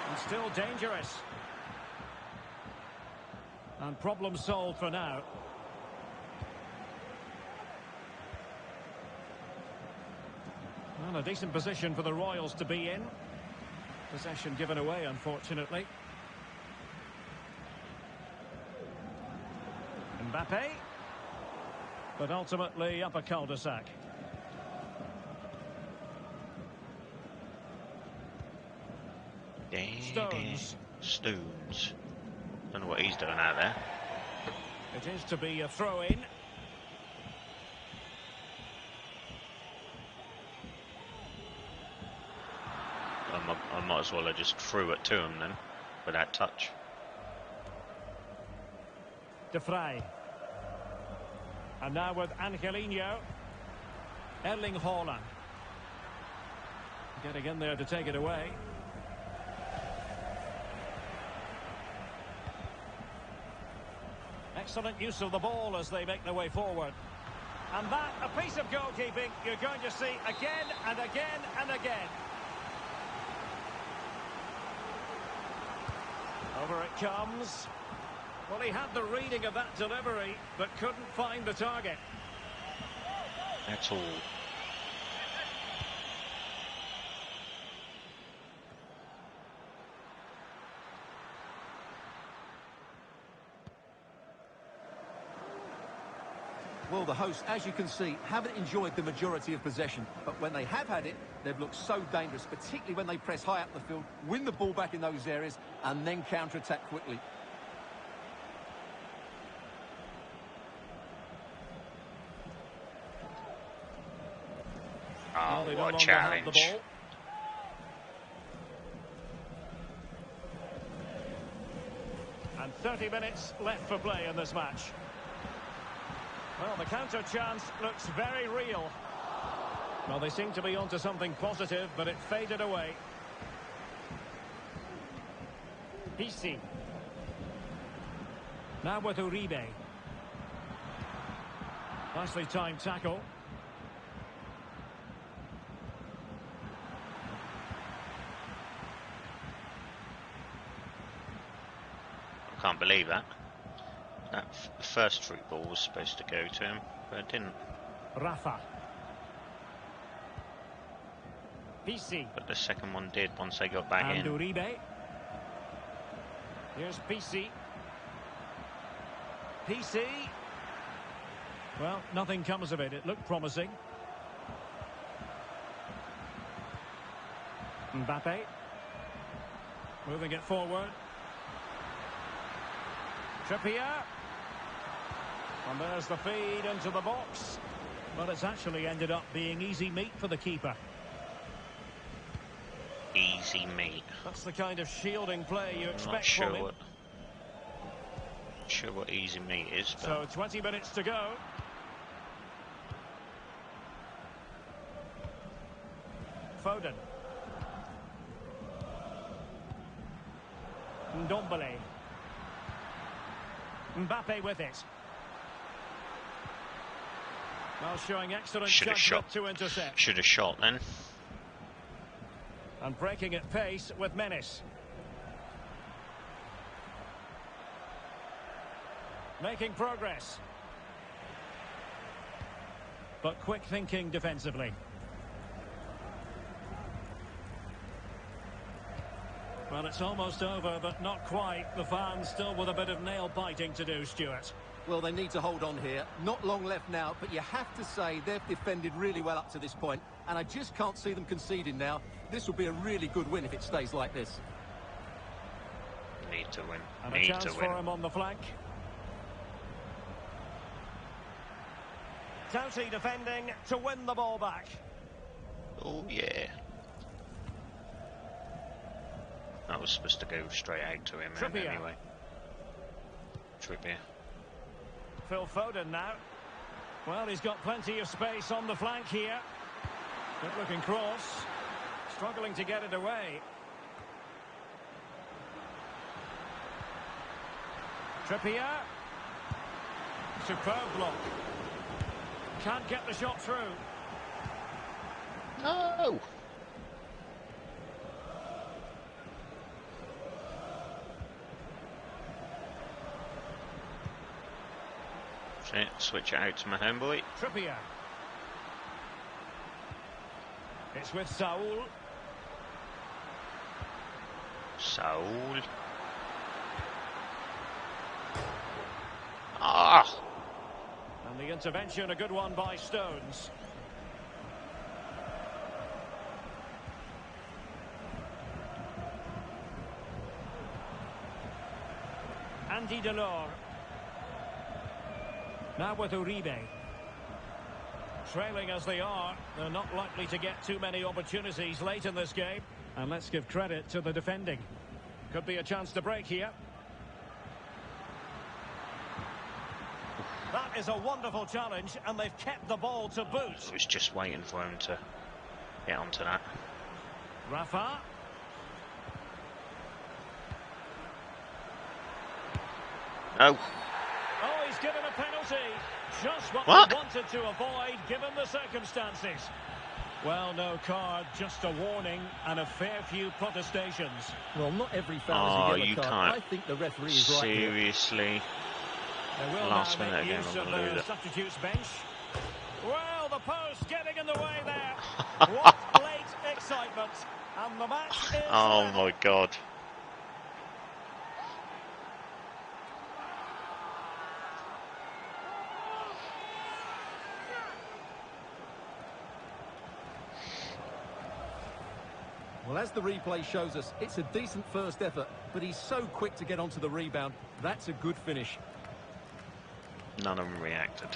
And still dangerous. And problem solved for now. Well, a decent position for the Royals to be in. Possession given away, unfortunately. Mbappe. But ultimately up a cul-de-sac. Stones. Stones. Don't know what he's doing out there. It is to be a throw-in. I might as well have just threw it to him then, without touch. De Vrij. And now with Angelino. Erling Haaland. Getting in there to take it away. Excellent use of the ball as they make their way forward. And that, a piece of goalkeeping you're going to see again and again and again. Over it comes. Well, he had the reading of that delivery, but couldn't find the target. That's all. Well, the hosts, as you can see, haven't enjoyed the majority of possession. But when they have had it, they've looked so dangerous, particularly when they press high up the field, win the ball back in those areas, and then counter-attack quickly. Oh, Well, they no what a longer have the challenge. ball. And 30 minutes left for play in this match. Well, the counter chance looks very real. Well, they seem to be onto something positive, but it faded away. Pisi. Now with Uribe. Nicely timed tackle. I can't believe that. That first through ball was supposed to go to him, but it didn't. Rafa. Pisi. But the second one did once they got back And in. Uribe. Here's Pisi. Pisi. Well, nothing comes of it. It looked promising. Mbappe. Moving it forward. Trippier. And there's the feed into the box. But it's actually ended up being easy meat for the keeper. Easy meat. That's the kind of shielding play you I'm expect not sure from him. what easy meat is, So but 20 minutes to go. Foden. Ndombele. Mbappe with it. Well, showing excellent should have judgment shot. to intercept. Should have shot then. And breaking at pace with menace. Making progress. But quick thinking defensively. Well, it's almost over, but not quite. The fans still with a bit of nail-biting to do, Stuart. Well, they need to hold on here. Not long left now, but you have to say they've defended really well up to this point, and I just can't see them conceding now. This will be a really good win if it stays like this. Need to win. And a Need chance to for win. him on the flank. Doughty defending to win the ball back. Oh yeah. That was supposed to go straight out to him Trippier. anyway. Trippier. Phil Foden now. Well, he's got plenty of space on the flank here. Good looking cross. Struggling to get it away. Trippier. Superb block. Can't get the shot through. No. Switch it out to my homeboy. Trippier. It's with Saul. Saul. Ah. And the intervention, a good one by Stones. Andy Delors. Now with Uribe. Trailing as they are, they're not likely to get too many opportunities late in this game. And let's give credit to the defending. Could be a chance to break here. That is a wonderful challenge, and they've kept the ball to boot. I was just waiting for him to get onto that. Rafa. No. Oh, he's given a penalty. Just what What? they wanted to avoid, given the circumstances. Well, no card, just a warning and a fair few protestations. Well, not every foul is a you yellow card. can't. I think the referee is right here. Seriously. They will Last now minute make again, use I'm of gonna lose the it. substitutes bench. Well, the post getting in the way there. What late excitement. And the match is... Oh my god. Well, as the replay shows us, it's a decent first effort, but he's so quick to get onto the rebound. That's a good finish. None of them reacted.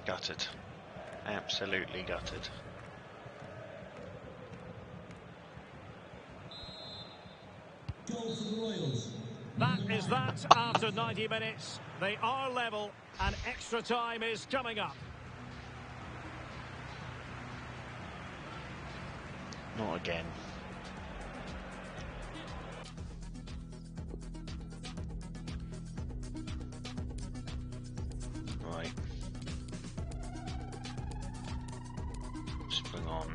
Gutted. Absolutely gutted. Goal for the Royals. That is that after 90 minutes. They are level and extra time is coming up. Not again. Right. Let's bring on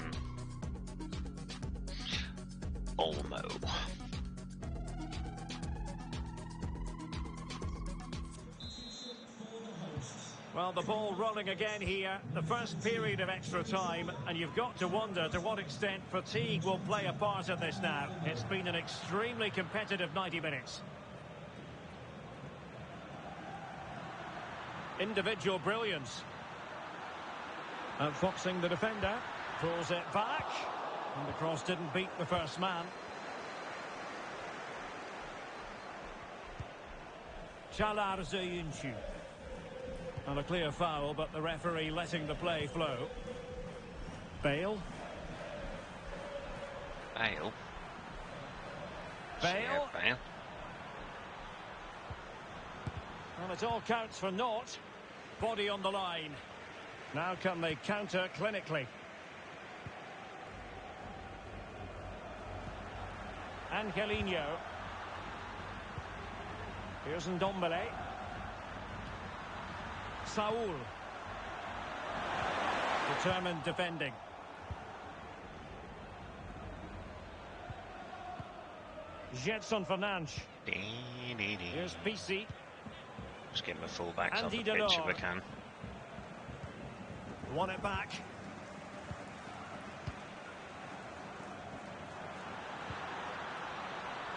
Olmo. Well, the ball rolling again here. The first period of extra time, and you've got to wonder to what extent fatigue will play a part in this now. It's been an extremely competitive 90 minutes. Individual brilliance. Outfoxing the defender. Pulls it back. And the cross didn't beat the first man. Çağlar Söyüncü. And a clear foul, but the referee letting the play flow. Bale. Bale. Bale. Yeah, Bale. Well, it all counts for naught. Body on the line. Now can they counter clinically? Angelino. Here's Ndombele. Saul. Determined defending. Jetson Fernandes. Here's PC. Just get my fullbacks on the Andy pitch if I Delors. can. Won it back.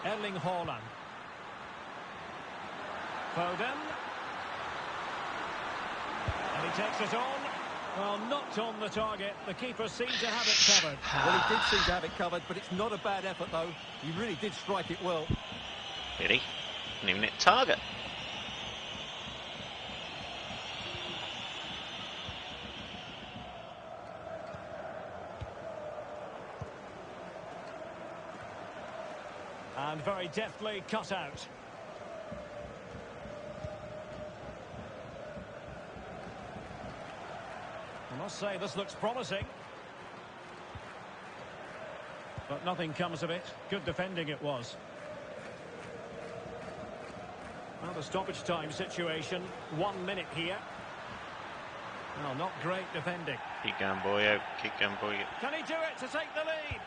Erling Haaland. Foden. And he takes it on. Well, not on the target. The keeper seemed to have it covered. Well, he did seem to have it covered, but it's not a bad effort, though. He really did strike it well. Did he? Didn't even hit target. And very deftly cut out. I must say, this looks promising. But nothing comes of it. Good defending it was. Well, the stoppage time situation. 1 minute here. Well, not great defending. Keep going, boyo. Keep going, boyo. Can he do it to take the lead?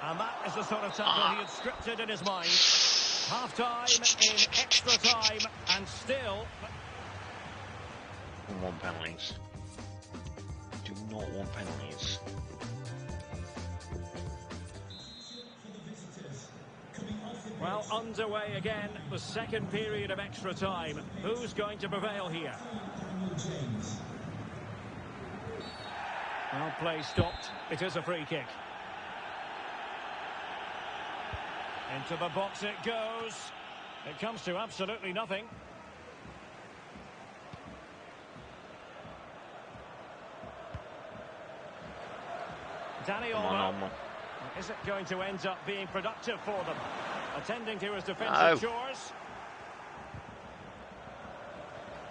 And that is the sort of tackle he had scripted in his mind. Half-time in extra time, and still... Don't want penalties. Do not want penalties. Well, underway again, the second period of extra time. Who's going to prevail here? Well, play stopped. It is a free kick. Into the box it goes. It comes to absolutely nothing. Danny Olmo. Is it going to end up being productive for them? Attending to his defensive chores.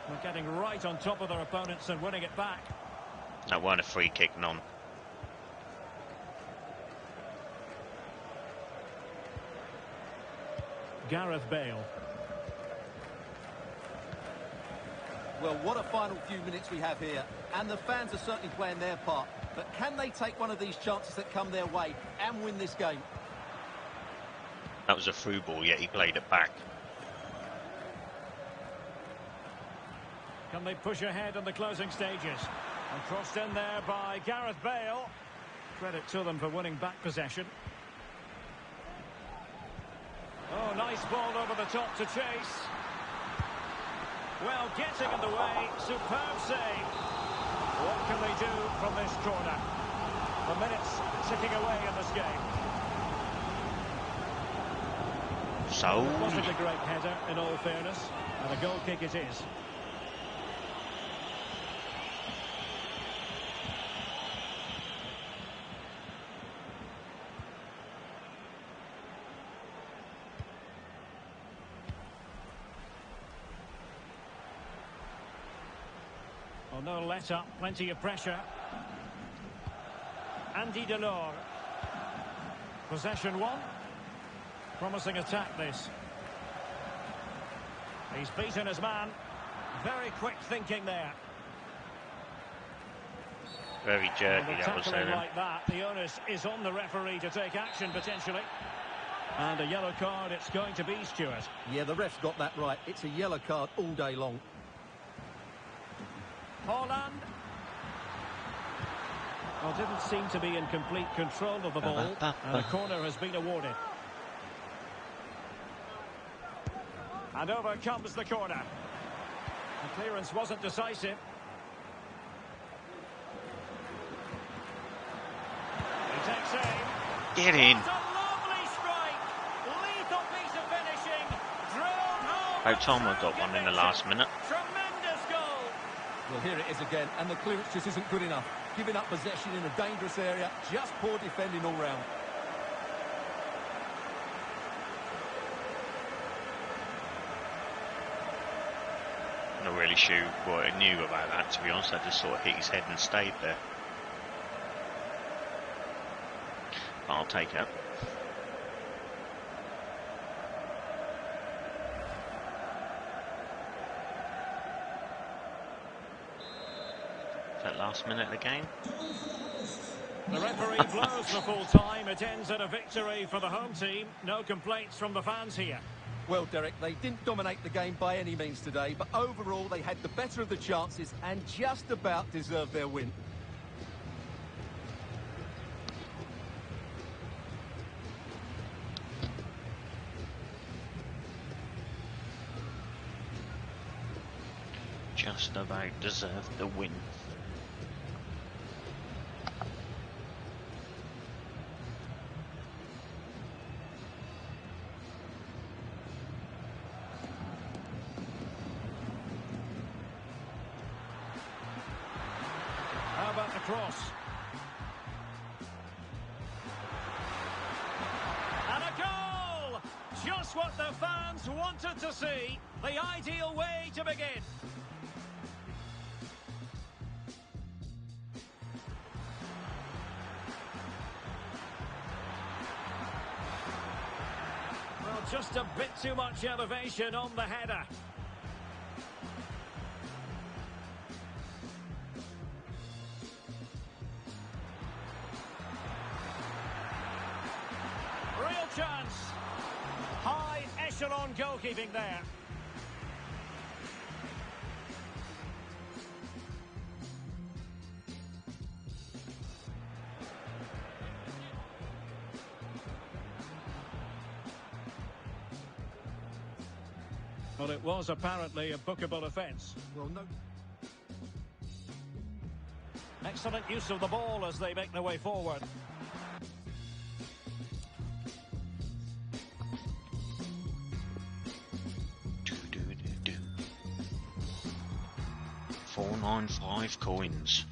They're getting right on top of their opponents and winning it back. That weren't a free kick, none. Gareth Bale. Well, what a final few minutes we have here. And the fans are certainly playing their part. But can they take one of these chances that come their way and win this game? That was a through ball, yet he played it back. Can they push ahead in the closing stages? And crossed in there by Gareth Bale. Credit to them for winning back possession. Oh, nice ball over the top to chase. Well, getting in the way. Superb save. What can they do from this corner? The minutes ticking away in this game. So It wasn't a great header, in all fairness. And a goal kick it is. Well, no let up, plenty of pressure. Andy Delors. Possession one. Promising attack this. He's beaten his man. Very quick thinking there. very jerky, Well, that was tackling then. like that, the onus is on the referee to take action potentially. And a yellow card it's going to be, Stuart. Yeah, the ref's got that right. It's a yellow card all day long. Haaland. Well, didn't seem to be in complete control of the ball. And a corner has been awarded. And over comes the corner. The clearance wasn't decisive. Get in. What a lovely strike. Lethal piece of finishing. Drilled home. Hope Tom got one in the last minute. Tremendous goal. Well, here it is again, and the clearance just isn't good enough. Giving up possession in a dangerous area, just poor defending all round. Not really sure what I knew about that, to be honest. I just sort of hit his head and stayed there. But I'll take it. That last minute of the game. The referee blows for full time. It ends at a victory for the home team. No complaints from the fans here. Well, Derek, they didn't dominate the game by any means today, but overall they had the better of the chances and just about deserved their win. Just about deserved the win. How about the cross? And a goal! Just what the fans wanted to see. The ideal way to begin. Well, just a bit too much elevation on the header. Real chance. High echelon goalkeeping there. Well, it was apparently a bookable offence. Well, no... Excellent use of the ball as they make their way forward. Do. 495 coins.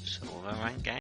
Silver rank game.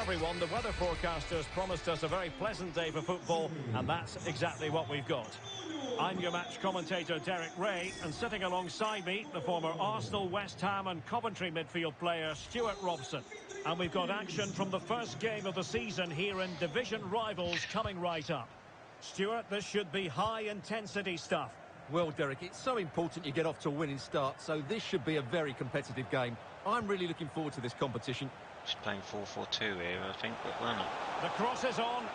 everyone. The weather forecasters promised us a very pleasant day for football, and that's exactly what we've got. I'm your match commentator, Derek Ray, and sitting alongside me, the former Arsenal, West Ham and Coventry midfield player, Stuart Robson. And we've got action from the first game of the season here in division rivals coming right up. Stuart, this should be high-intensity stuff. Well, Derek, it's so important you get off to a winning start, so this should be a very competitive game. I'm really looking forward to this competition. Just playing 4-4-2 here, I think, but we're not. The cross is on.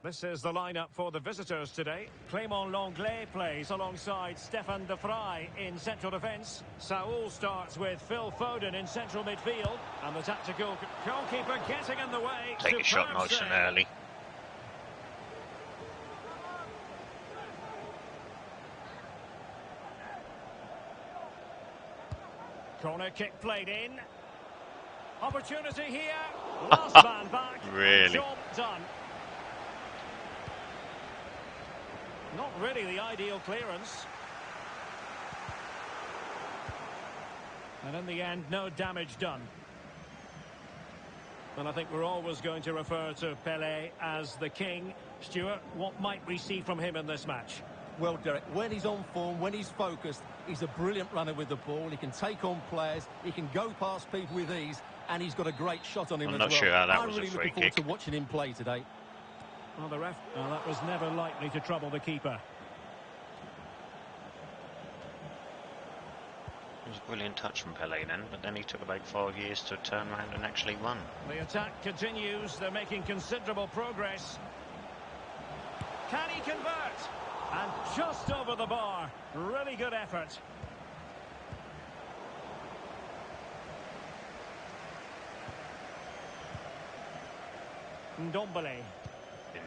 This is the lineup for the visitors today. Clément Lenglet plays alongside Stefan de Vrij in central defence. Saul starts with Phil Foden in central midfield. And the tactical goalkeeper getting in the way. Take a shot nice and early. Corner kick played in. Opportunity here. Last man back. Really? Job done. Not really the ideal clearance. And in the end, no damage done. And I think we're always going to refer to Pelé as the king. Stuart, what might we see from him in this match? Well, Derek, when he's on form, when he's focused, he's a brilliant runner with the ball. He can take on players, he can go past people with ease, and he's got a great shot on him as well. I'm not sure how that I'm was a really free looking forward kick. to watching him play today. Well, the ref, that was never likely to trouble the keeper. It was a brilliant touch from Pelé then, but then he took about 5 years to turn around and actually won. The attack continues. They're making considerable progress. Can he convert? And just over the bar. Really good effort. Ndombele.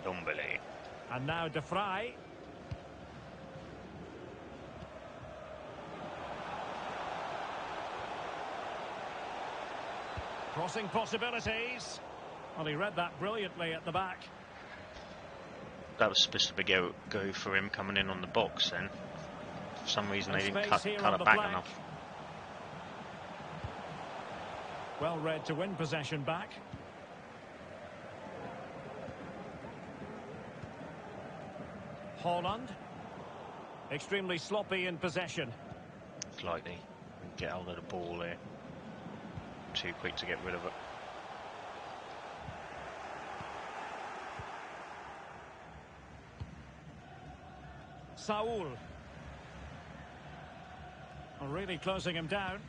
Ndombele. And now de Vrij. Crossing possibilities. Well, he read that brilliantly at the back. That was supposed to be go for him coming in on the box then. For some reason they didn't cut it back enough. Well read to win possession back. Haaland. Extremely sloppy in possession. Slightly. Get hold of the ball there. Too quick to get rid of it. Saul. Really closing him down.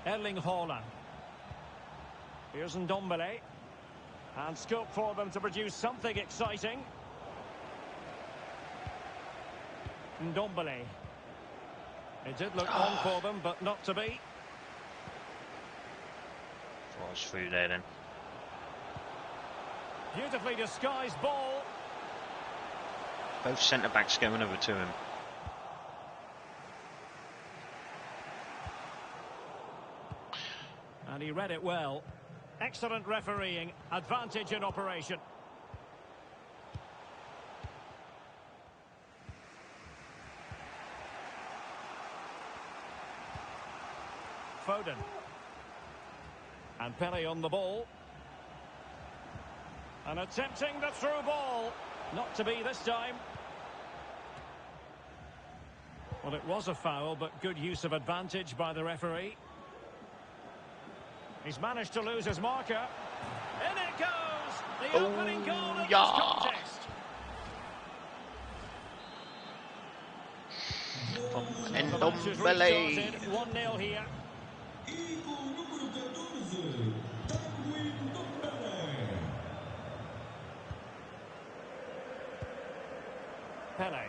Erling Haaland. Here's Ndombele. And scope for them to produce something exciting. Ndombele. It did look on for them, but not to be. Was through there then. Beautifully disguised ball. Both centre-backs going over to him. And he read it well. Excellent refereeing. Advantage in operation. Foden. And Pelé on the ball. And attempting the through ball. Not to be this time. Well, it was a foul, but good use of advantage by the referee. He's managed to lose his marker. In it goes! The opening goal of this contest. Ndombele. 1-0 here. Pelé.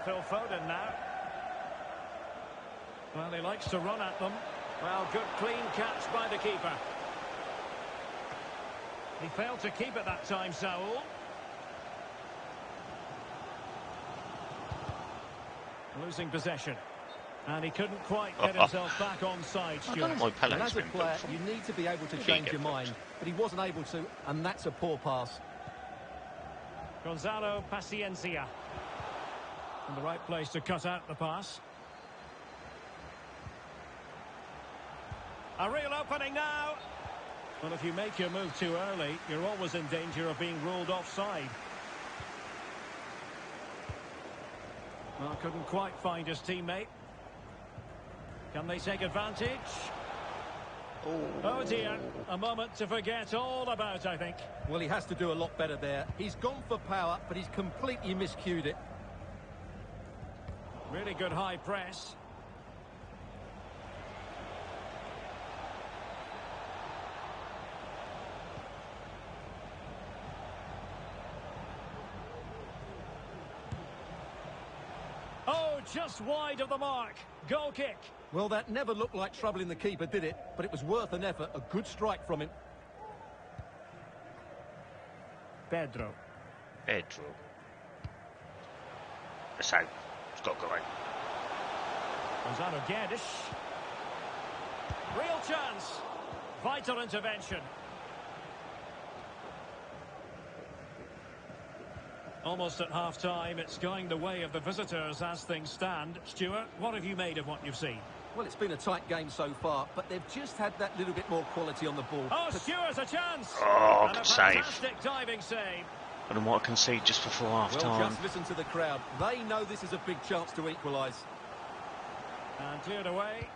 Phil Foden now. Well, he likes to run at them. Well, good clean catch by the keeper. He failed to keep it that time, Saul. Losing possession. And he couldn't quite get himself back on side, Stuart. I don't know why And Pelé's as a been player, booked. you need to be able to He change get your mind, booked. but he wasn't able to, and that's a poor pass. Gonzalo Paciencia. In the right place to cut out the pass. A real opening now. Well, if you make your move too early, you're always in danger of being ruled offside. Well, couldn't quite find his teammate. Can they take advantage? Oh dear, a moment to forget all about, I think. Well, he has to do a lot better there. He's gone for power, but he's completely miscued it. Really good high press. Oh, just wide of the mark. Goal kick. Well, that never looked like troubling the keeper, did it? But it was worth an effort. A good strike from him. Pedro. Pedro. It's out. It's got to go out. Gonzalo Guedes. Real chance. Vital intervention. Almost at half-time, it's going the way of the visitors as things stand. Stuart, what have you made of what you've seen? Well, it's been a tight game so far, but they've just had that little bit more quality on the ball. Oh, Stuart, a chance! Oh, and a good save. fantastic diving save. I don't want to concede just before half-time. Well, just listen to the crowd. They know this is a big chance to equalise. And cleared away.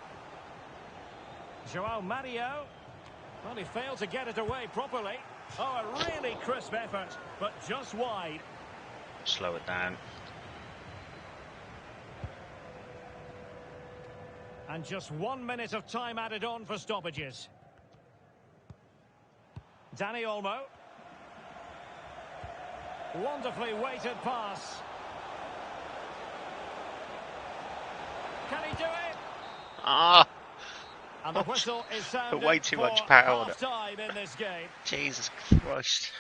João Mario. Well, he failed to get it away properly. Oh, a really crisp effort, but just wide. Slow it down. And just 1 minute of time added on for stoppages. Dani Olmo. Wonderfully weighted pass. Can he do it? Ah! And the whistle is sounded Way too much for power on it. half-time in this game. Jesus Christ.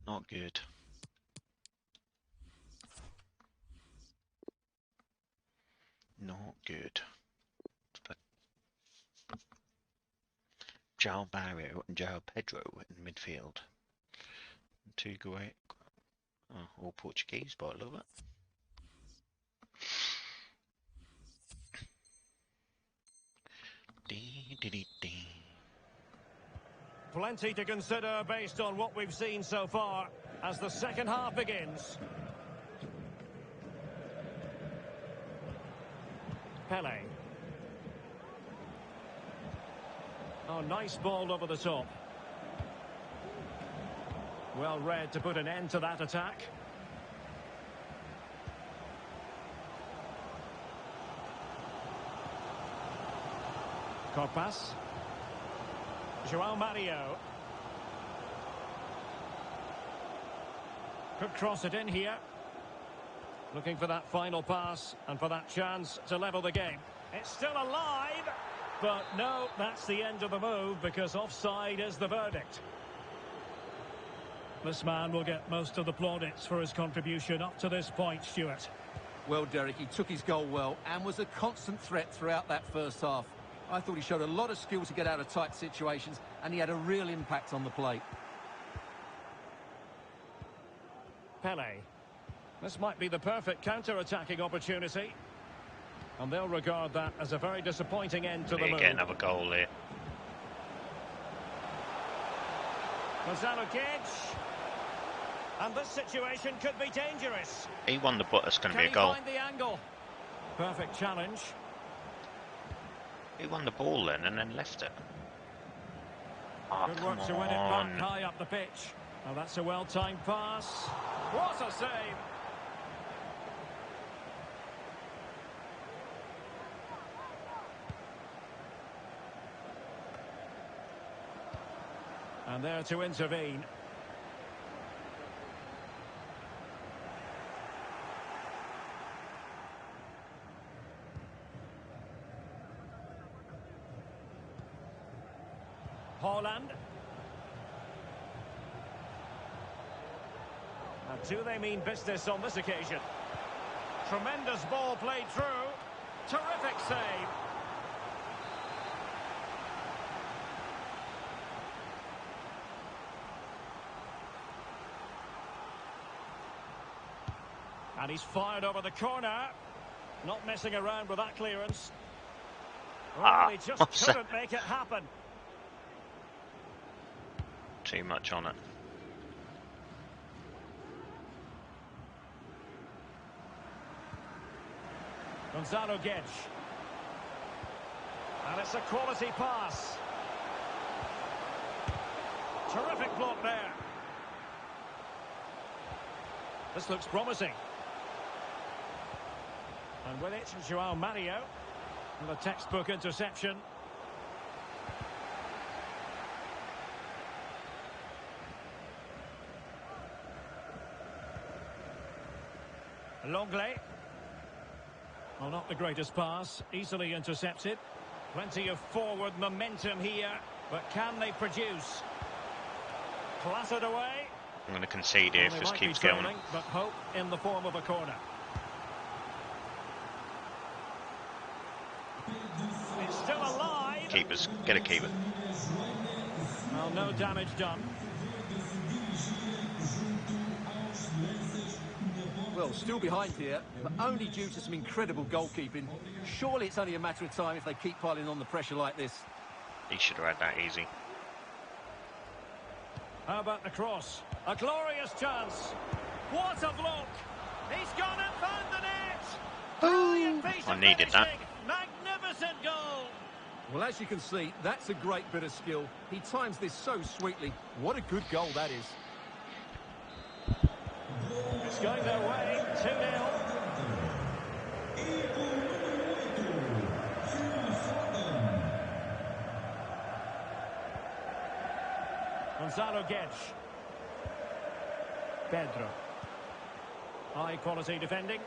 Not good. Not good. But João Mario and João Pedro in midfield. Two great, all Portuguese, but I love it. Dee, dee, dee, dee. Plenty to consider based on what we've seen so far as the second half begins. Pele. Oh, nice ball over the top. Well read to put an end to that attack. Corpas. João Mario. Could cross it in here. Looking for that final pass and for that chance to level the game. It's still alive, but no, that's the end of the move because offside is the verdict. This man will get most of the plaudits for his contribution up to this point, Stuart. Well, Derek, he took his goal well and was a constant threat throughout that first half. I thought he showed a lot of skill to get out of tight situations, and he had a real impact on the plate. Pele. This might be the perfect counter-attacking opportunity. And they'll regard that as a very disappointing end to the move. Get another goal here. Gonzalo Guedes. And this situation could be dangerous. He won the butt, it's going to be a Can goal. he find the angle? Perfect challenge. He won the ball then and then left it. Oh, Good come work to win it back on. high up the pitch. Now that's a well-timed pass. What a save! And there to intervene. Haaland. Now, do they mean business on this occasion? Tremendous ball played through. Terrific save. And he's fired over the corner. Not messing around with that clearance. Well, he just couldn't make it happen. Too much on it. Gonzalo Guedes. And it's a quality pass. Terrific block there. This looks promising. And with it, João Mario. With a textbook interception. Longley. Well, not the greatest pass. Easily intercepted. Plenty of forward momentum here. But can they produce? Clattered away. I'm going to concede here if this keeps going. But hope in the form of a corner. It's still alive. Keepers, get a keeper. Well, no damage done. Well, still behind here, but only due to some incredible goalkeeping. Surely it's only a matter of time if they keep piling on the pressure like this. He should have had that easy. How about the cross? A glorious chance. What a block. He's gone and found the net. Brilliant piece I of needed that. finishing. Magnificent goal. Well, as you can see, that's a great bit of skill. He times this so sweetly. What a good goal that is. It's going their way. 2-0. Gonzalo Guedes. Pedro. High quality defending.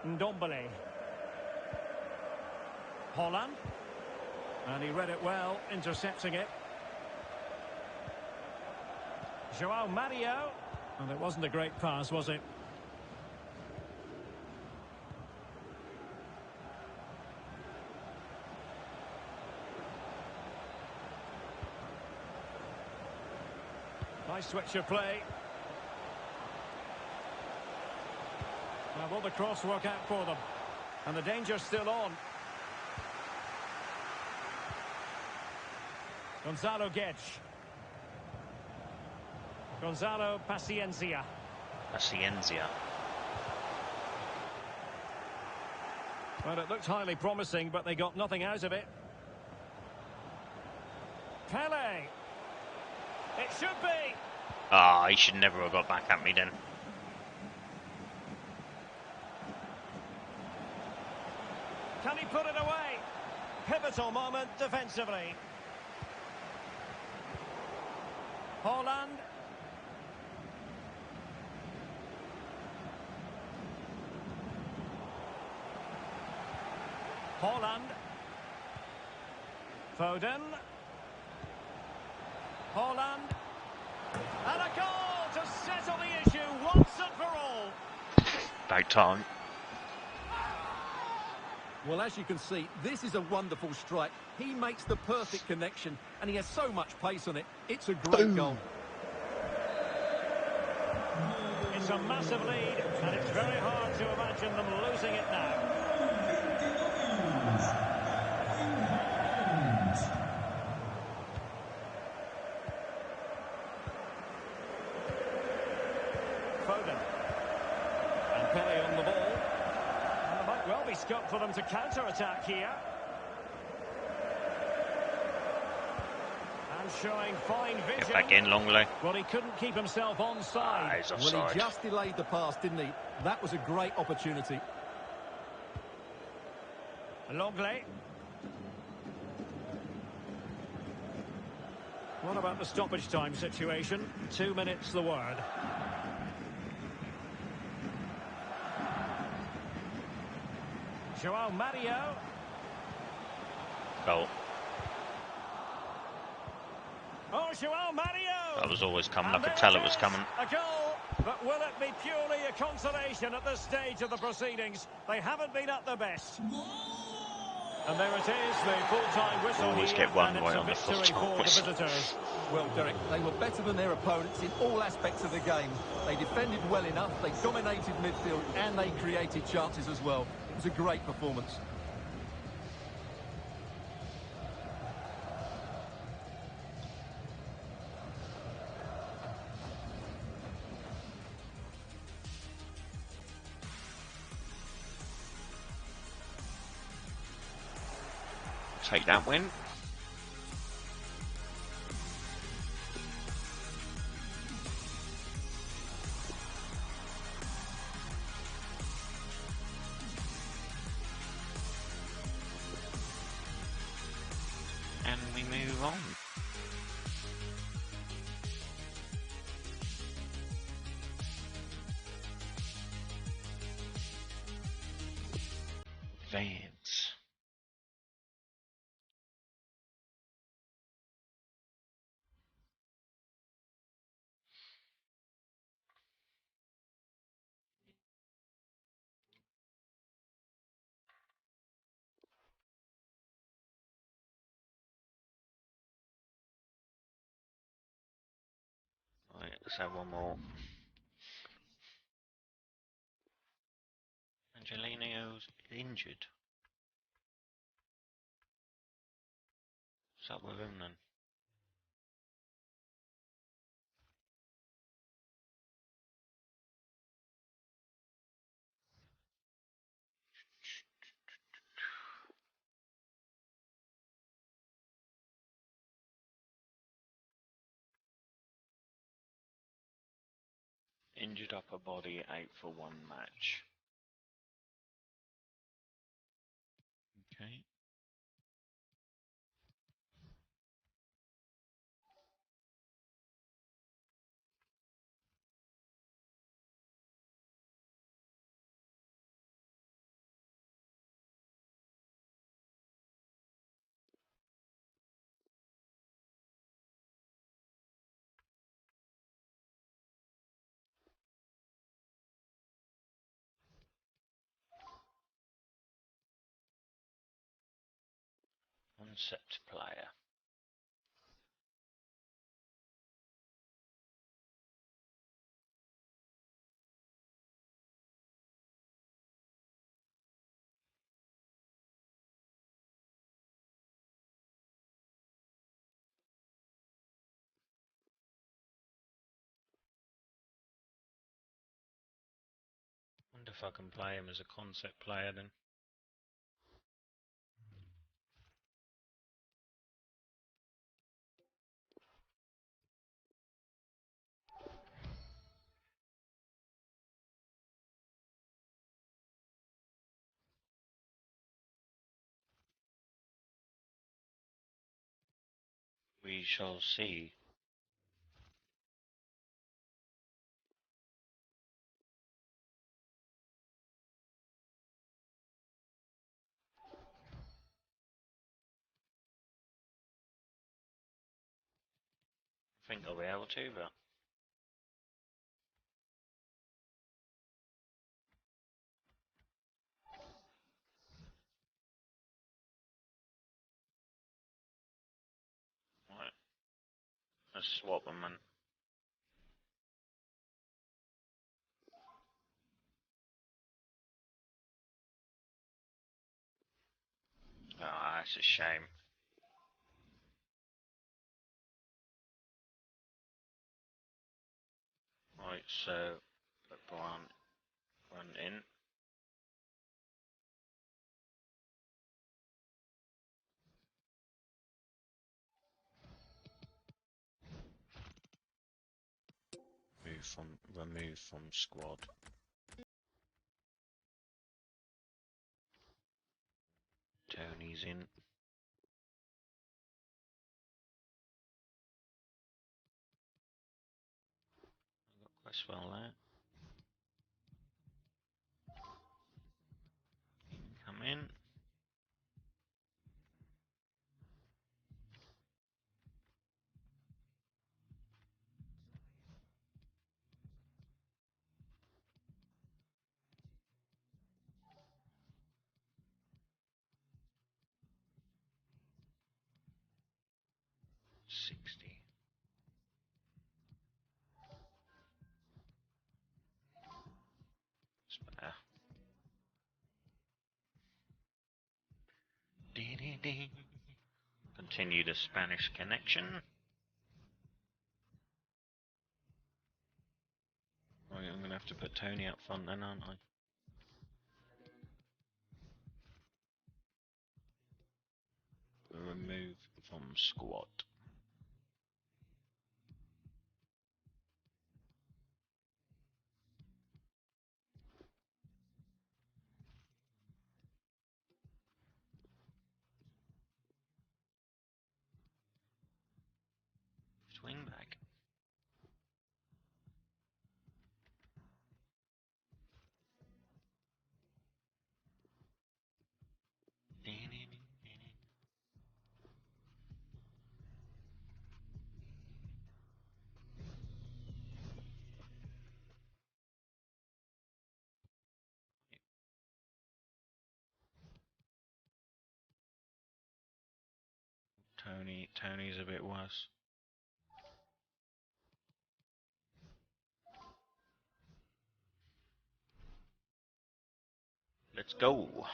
Ndombele. Holland. And he read it well, intercepting it. João Mario. And it wasn't a great pass, was it? Nice switch of play. Now, will the cross work out for them? And the danger's still on. Gonzalo Guedes. Gonzalo Paciencia. Paciencia. Well, it looked highly promising, but they got nothing out of it. Pele. It should be. Ah, he should never have got back at me then. Can he put it away? Pivotal moment defensively. Holland. Holland. Foden. Holland. And a goal to settle the issue once and for all. About time. Well, as you can see, this is a wonderful strike. He makes the perfect connection, and he has so much pace on it. It's a great goal. It's a massive lead, and it's very hard to imagine them losing it now. Foden. And Pele on the ball. And there might well be scope for them to counter-attack here. And showing fine vision. Get back in, Longley. Well, he couldn't keep himself onside. He's Well, offside. he just delayed the pass, didn't he? That was a great opportunity. Longley. What about the stoppage time situation? 2 minutes the word. João Mario. Goal. Oh, João Mario! That was always coming. And I could there tell it was coming. A goal, but will it be purely a consolation at this stage of the proceedings? They haven't been at their best. And there it is, the full-time whistle Always here, get one and right it's a on the victory full-time for the whistle. visitors. Well, Derek, they were better than their opponents in all aspects of the game. They defended well enough, they dominated midfield, and they created chances as well. It was a great performance. Take that win. And we move on. Advance. Right, let's have one more. Angelino's injured. What's up with him then? Injured upper body, out for one match. Okay. Concept player. Wonder if I can play him as a concept player then. We shall see. I think I'll be able to, but right. Let's swap them and ah, it's a shame. Right, so put Brian in. Remove from squad. Tony's in. I've got Cresswell there. Come in. 60. It's better. Dee-dee-dee. Continue the Spanish connection. Right, I'm going to have to put Tony up front then, aren't I? Remove from squad. Swing back. Tony's a bit worse. Let's go.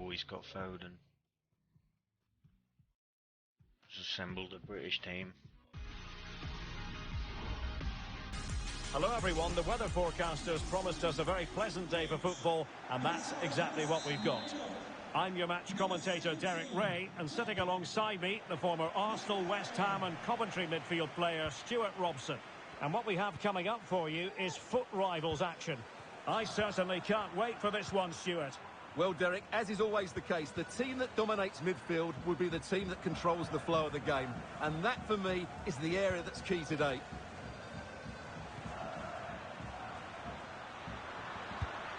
Oh, he's got Foden. He's assembled a British team. Hello everyone, the weather forecasters promised us a very pleasant day for football, and that's exactly what we've got. I'm your match commentator Derek Ray, and sitting alongside me, the former Arsenal, West Ham and Coventry midfield player Stuart Robson. And what we have coming up for you is foot rivals action. I certainly can't wait for this one, Stuart. Well, Derek, as is always the case, the team that dominates midfield would be the team that controls the flow of the game. And that, for me, is the area that's key today.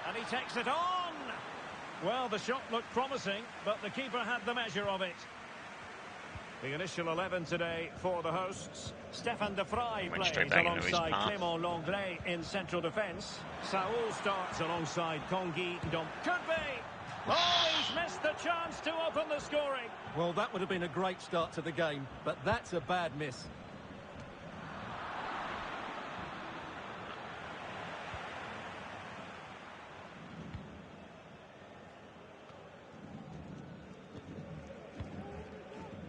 And he takes it on! Well, the shot looked promising, but the keeper had the measure of it. The initial 11 today for the hosts. Stéphane de Vrij plays alongside Clément Lenglet in central defence. Saúl starts alongside Tanguy Ndombele. Could be! Oh, he's missed the chance to open the scoring. Well, that would have been a great start to the game, but that's a bad miss.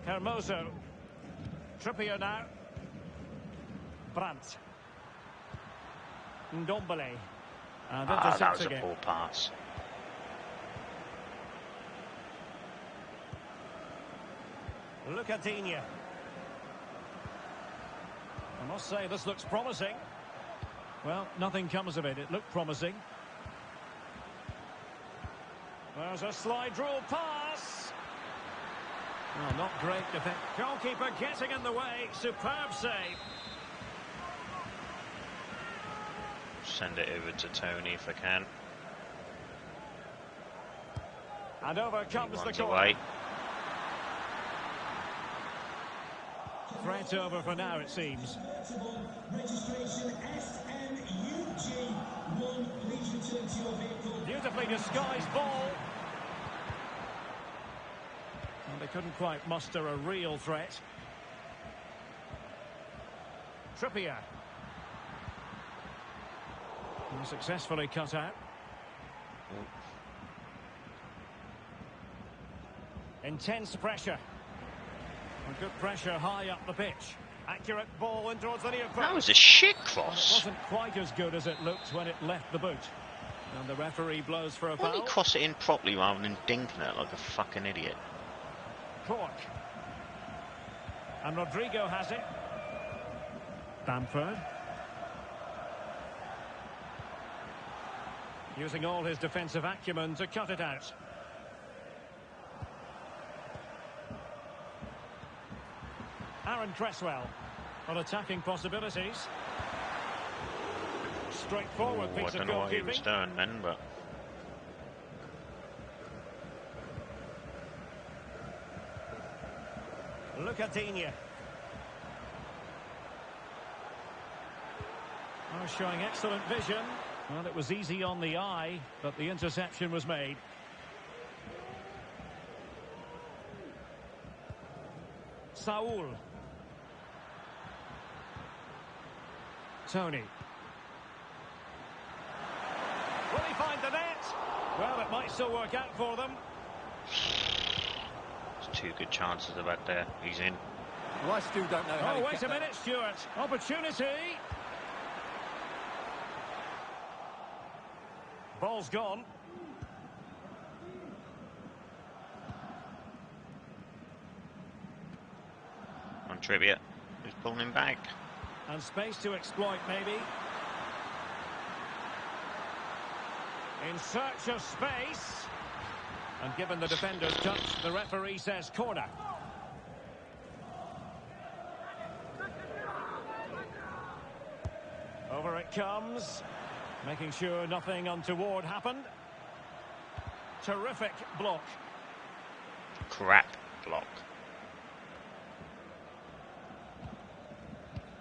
Hermoso. Trippier now. Brandt. Ndombele. And that was again. a poor pass. Lucadinha. I must say, this looks promising. Well, nothing comes of it. It looked promising. There's a slide rule pass. Oh, not great defense. Goalkeeper getting in the way. Superb save. Send it over to Tony if I can. And over comes the corner. Away. Threat over for now, it seems. Registration SMUG1. Please return to your vehicle. Beautifully disguised ball. And they couldn't quite muster a real threat. Trippier. And successfully cut out. Intense pressure. And good pressure high up the pitch. Accurate ball in towards the near post. That was a shit Well, cross. it wasn't quite as good as it looked when it left the boot. And the referee blows for a Why didn't foul. he cross it in properly rather than dinking it like a fucking idiot? Cork. And Rodrigo has it. Bamford. Using all his defensive acumen to cut it out. Aaron Cresswell on attacking possibilities. Straightforward I piece of don't know what he was goalkeeping. doing then, but Lucatinha. Oh, showing excellent vision. Well, it was easy on the eye, but the interception was made. Saul. Tony. Will he find the net? Well, it might still work out for them. There's two good chances about there. He's in. Well, I still don't know how. Oh, wait a minute, Stuart. Opportunity. Ball's gone. On Trippier. Who's pulling him back? And space to exploit, maybe. In search of space. And given the defender's touch, the referee says corner. Over it comes. Making sure nothing untoward happened. Terrific block. Crap block.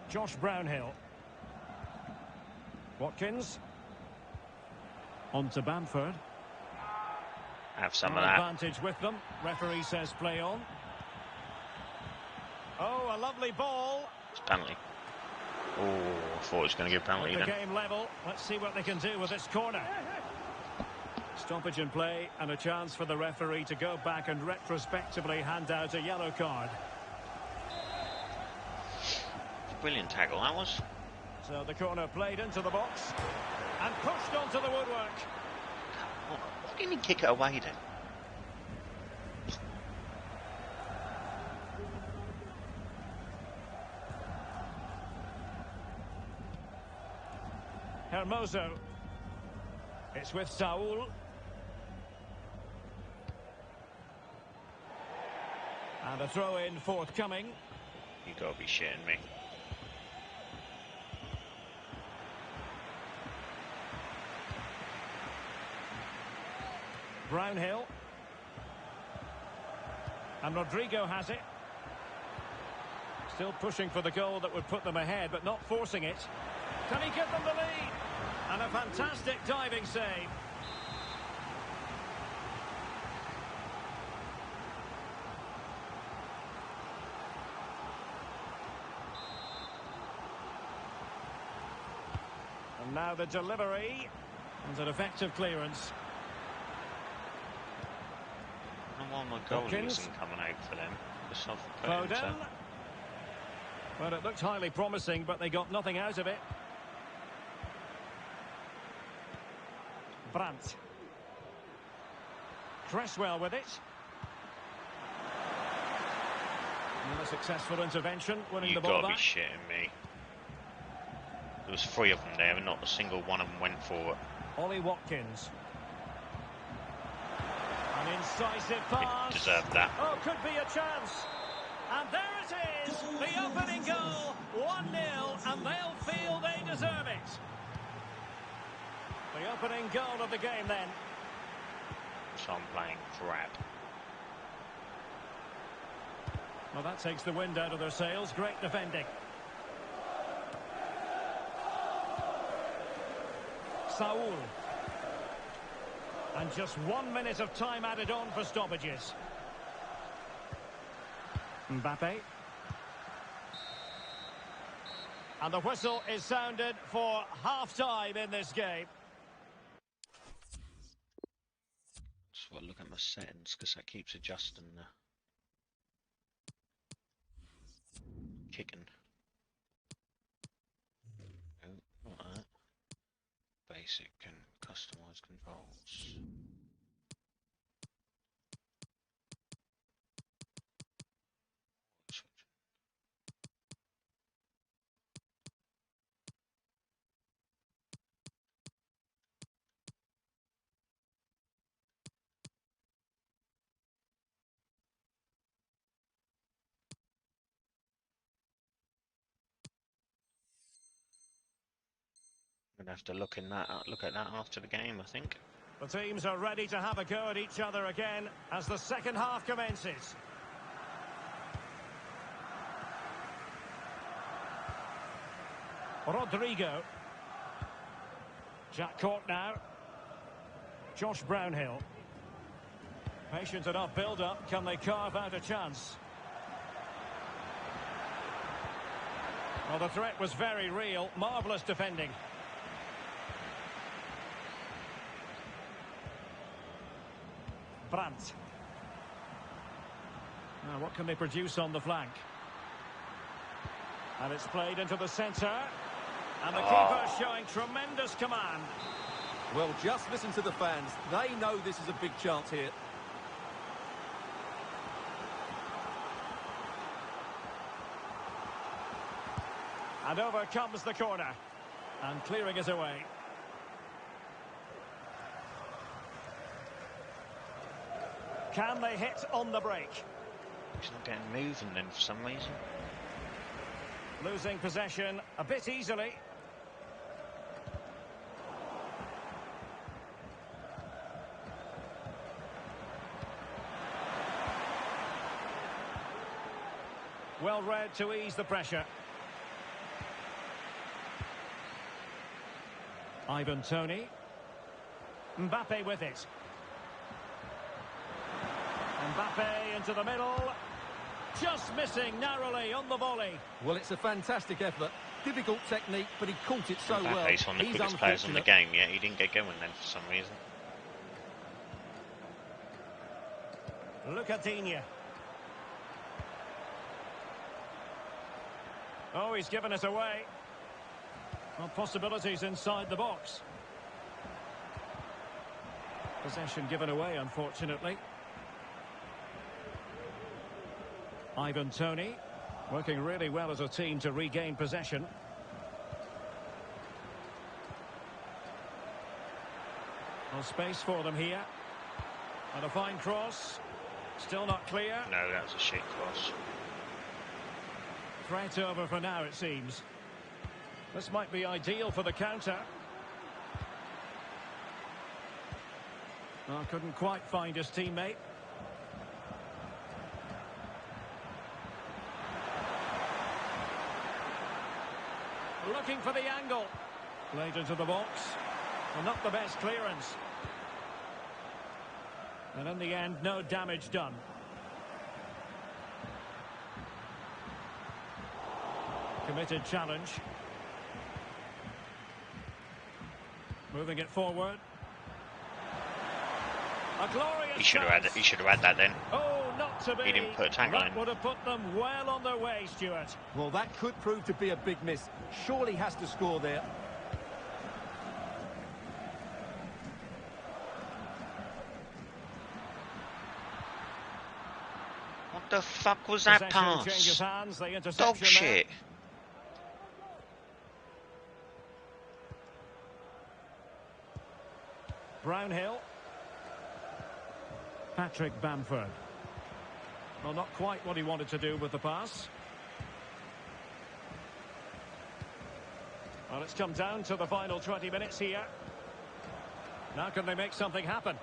Josh Brownhill. Watkins. On to Bamford. Have some No of that. advantage with them. Referee says play on. Oh, a lovely ball. It's penalty. Oh, I thought it was going to give penalty At the then. game level. Let's see what they can do with this corner. Stoppage in play and a chance for the referee to go back and retrospectively hand out a yellow card. Brilliant tackle that was. So the corner played into the box and pushed onto the woodwork. Why didn't he kick it away then? Hermoso. It's with Saul. And a throw-in forthcoming. You gotta be shitting me. Brownhill. And Rodrigo has it. Still pushing for the goal that would put them ahead, but not forcing it. Can he give them the lead? And a fantastic diving save. And now the delivery. And an effective clearance. I don't know why my goalie Watkins. isn't coming out for them. Just off Foden. Well, it looked highly promising, but they got nothing out of it. Brandt. Cresswell with it. And a successful intervention, winning You the ball gotta be back. shitting me. There was 3 of them there, and not a single one of them went for it. Ollie Watkins. An incisive pass. Deserved that. Oh, could be a chance. And there it is, the opening goal, 1-0, and they'll feel they deserve it. The opening goal of the game then. So I'm playing crap. Well, that takes the wind out of their sails. Great defending. Saul. And just 1 minute of time added on for stoppages. Mbappe. And the whistle is sounded for half-time in this game. Just want to look at my settings because that keeps adjusting the kicking. No, not that. Basic and customized controls. Gonna have to look at that after the game, I think. The teams are ready to have a go at each other again as the second half commences. Rodrigo. Jack Court now. Josh Brownhill. Patient enough build-up. Can they carve out a chance? Well, the threat was very real. Marvellous defending. Brandt. Now, what can they produce on the flank? And it's played into the centre. And the keeper showing tremendous command. Well, just listen to the fans. They know this is a big chance here. And over comes the corner. And clearing it away. Can they hit on the break? He's not getting moving then for some reason. Losing possession a bit easily. Well read to ease the pressure. Ivan Toney. Mbappe with it. Mbappe into the middle. Just missing narrowly on the volley. Well, it's a fantastic effort. Difficult technique, but he caught it so well. Mbappe's one of the quickest players on the game, yet he didn't get going then for some reason. Lucadinha. Oh, he's given it away. Well, possibilities inside the box. Possession given away, unfortunately. Ivan Toney, working really well as a team to regain possession. Well, space for them here. And a fine cross. Still not clear. No, that was a shit cross. Threat over for now, it seems. This might be ideal for the counter. Oh, couldn't quite find his teammate. Looking for the angle. Played into the box. Well, not the best clearance. And in the end, no damage done. Committed challenge. Moving it forward. A glorious He should have had it. He should have had that then. Oh, not to be. He didn't put a tackle in. That would have put them well on their way, Stuart. Well, that could prove to be a big miss. Surely has to score there. What the fuck was that Possession changes pass? hands, the Dog interception there. shit. Brownhill. Patrick Bamford. Well, not quite what he wanted to do with the pass. Well, it's come down to the final 20 minutes here. Now can they make something happen?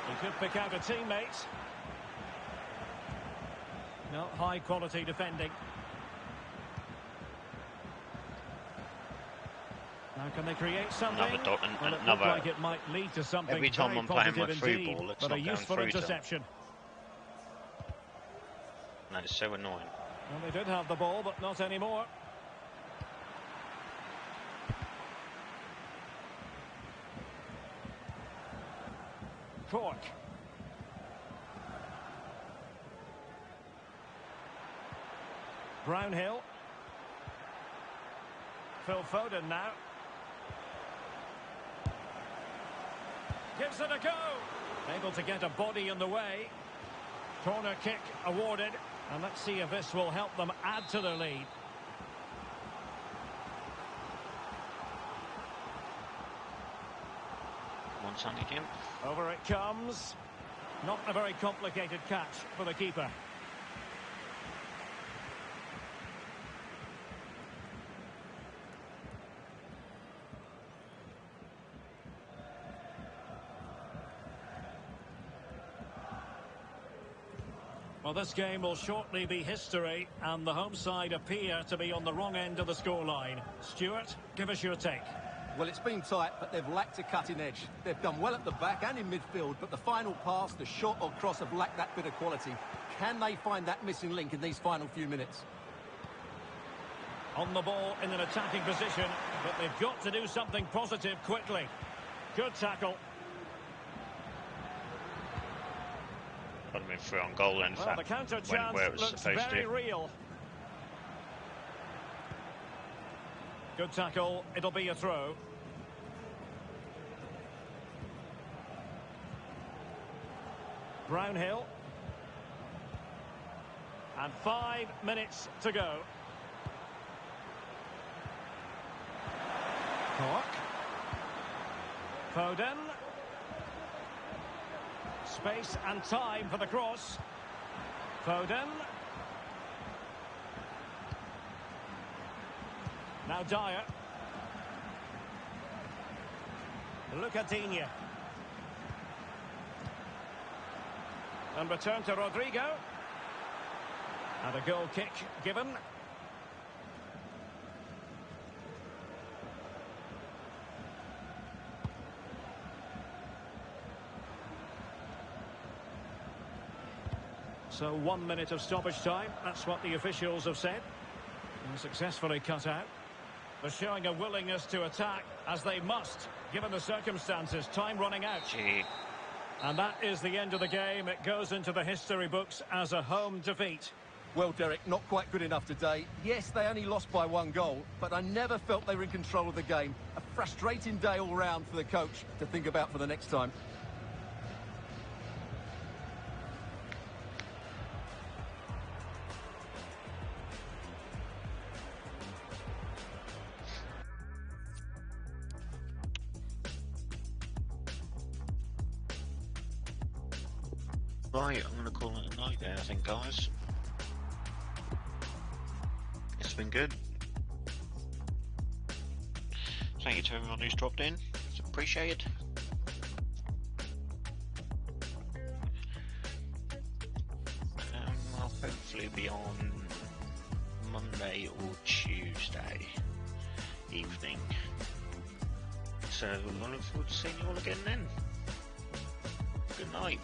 He could pick out a teammate. No, high quality defending. Now can they create something? Another dot and Well, it another. looked like it might lead to something Every time very I'm playing my positive through indeed, ball, it's but a not going useful through to them. interception. That is so annoying. Well, they did have the ball, but not anymore. Cork. Brownhill. Phil Foden now. Gives it a go. Able to get a body in the way. Corner kick awarded. And let's see if this will help them add to their lead. One-sided game. Over it comes. Not a very complicated catch for the keeper. Well, this game will shortly be history, and the home side appear to be on the wrong end of the scoreline. Stuart, give us your take. Well, it's been tight, but they've lacked a cutting edge. They've done well at the back and in midfield, but the final pass, the shot or cross have lacked that bit of quality. Can they find that missing link in these final few minutes? On the ball in an attacking position, but they've got to do something positive quickly. Good tackle. Got him in through on goal, in Well, fact, the counter went chance where it was looks supposed very to. real. Good tackle. It'll be a throw. Brownhill. And 5 minutes to go. Cork. Foden. Space and time for the cross. Foden. Now Dyer. Lucadinha. And return to Rodrigo. And a goal kick given. So 1 minute of stoppage time. That's what the officials have said. And successfully cut out. They're showing a willingness to attack, as they must, given the circumstances. Time running out. Gee. And that is the end of the game. It goes into the history books as a home defeat. Well, Derek, not quite good enough today. Yes, they only lost by 1 goal, but I never felt they were in control of the game. A frustrating day all round for the coach to think about for the next time. Right, I'm going to call it a night there, I think, guys. It's been good. Thank you to everyone who's dropped in. It's appreciated. I'll hopefully be on Monday or Tuesday evening. So I look forward to seeing you all again then. Good night.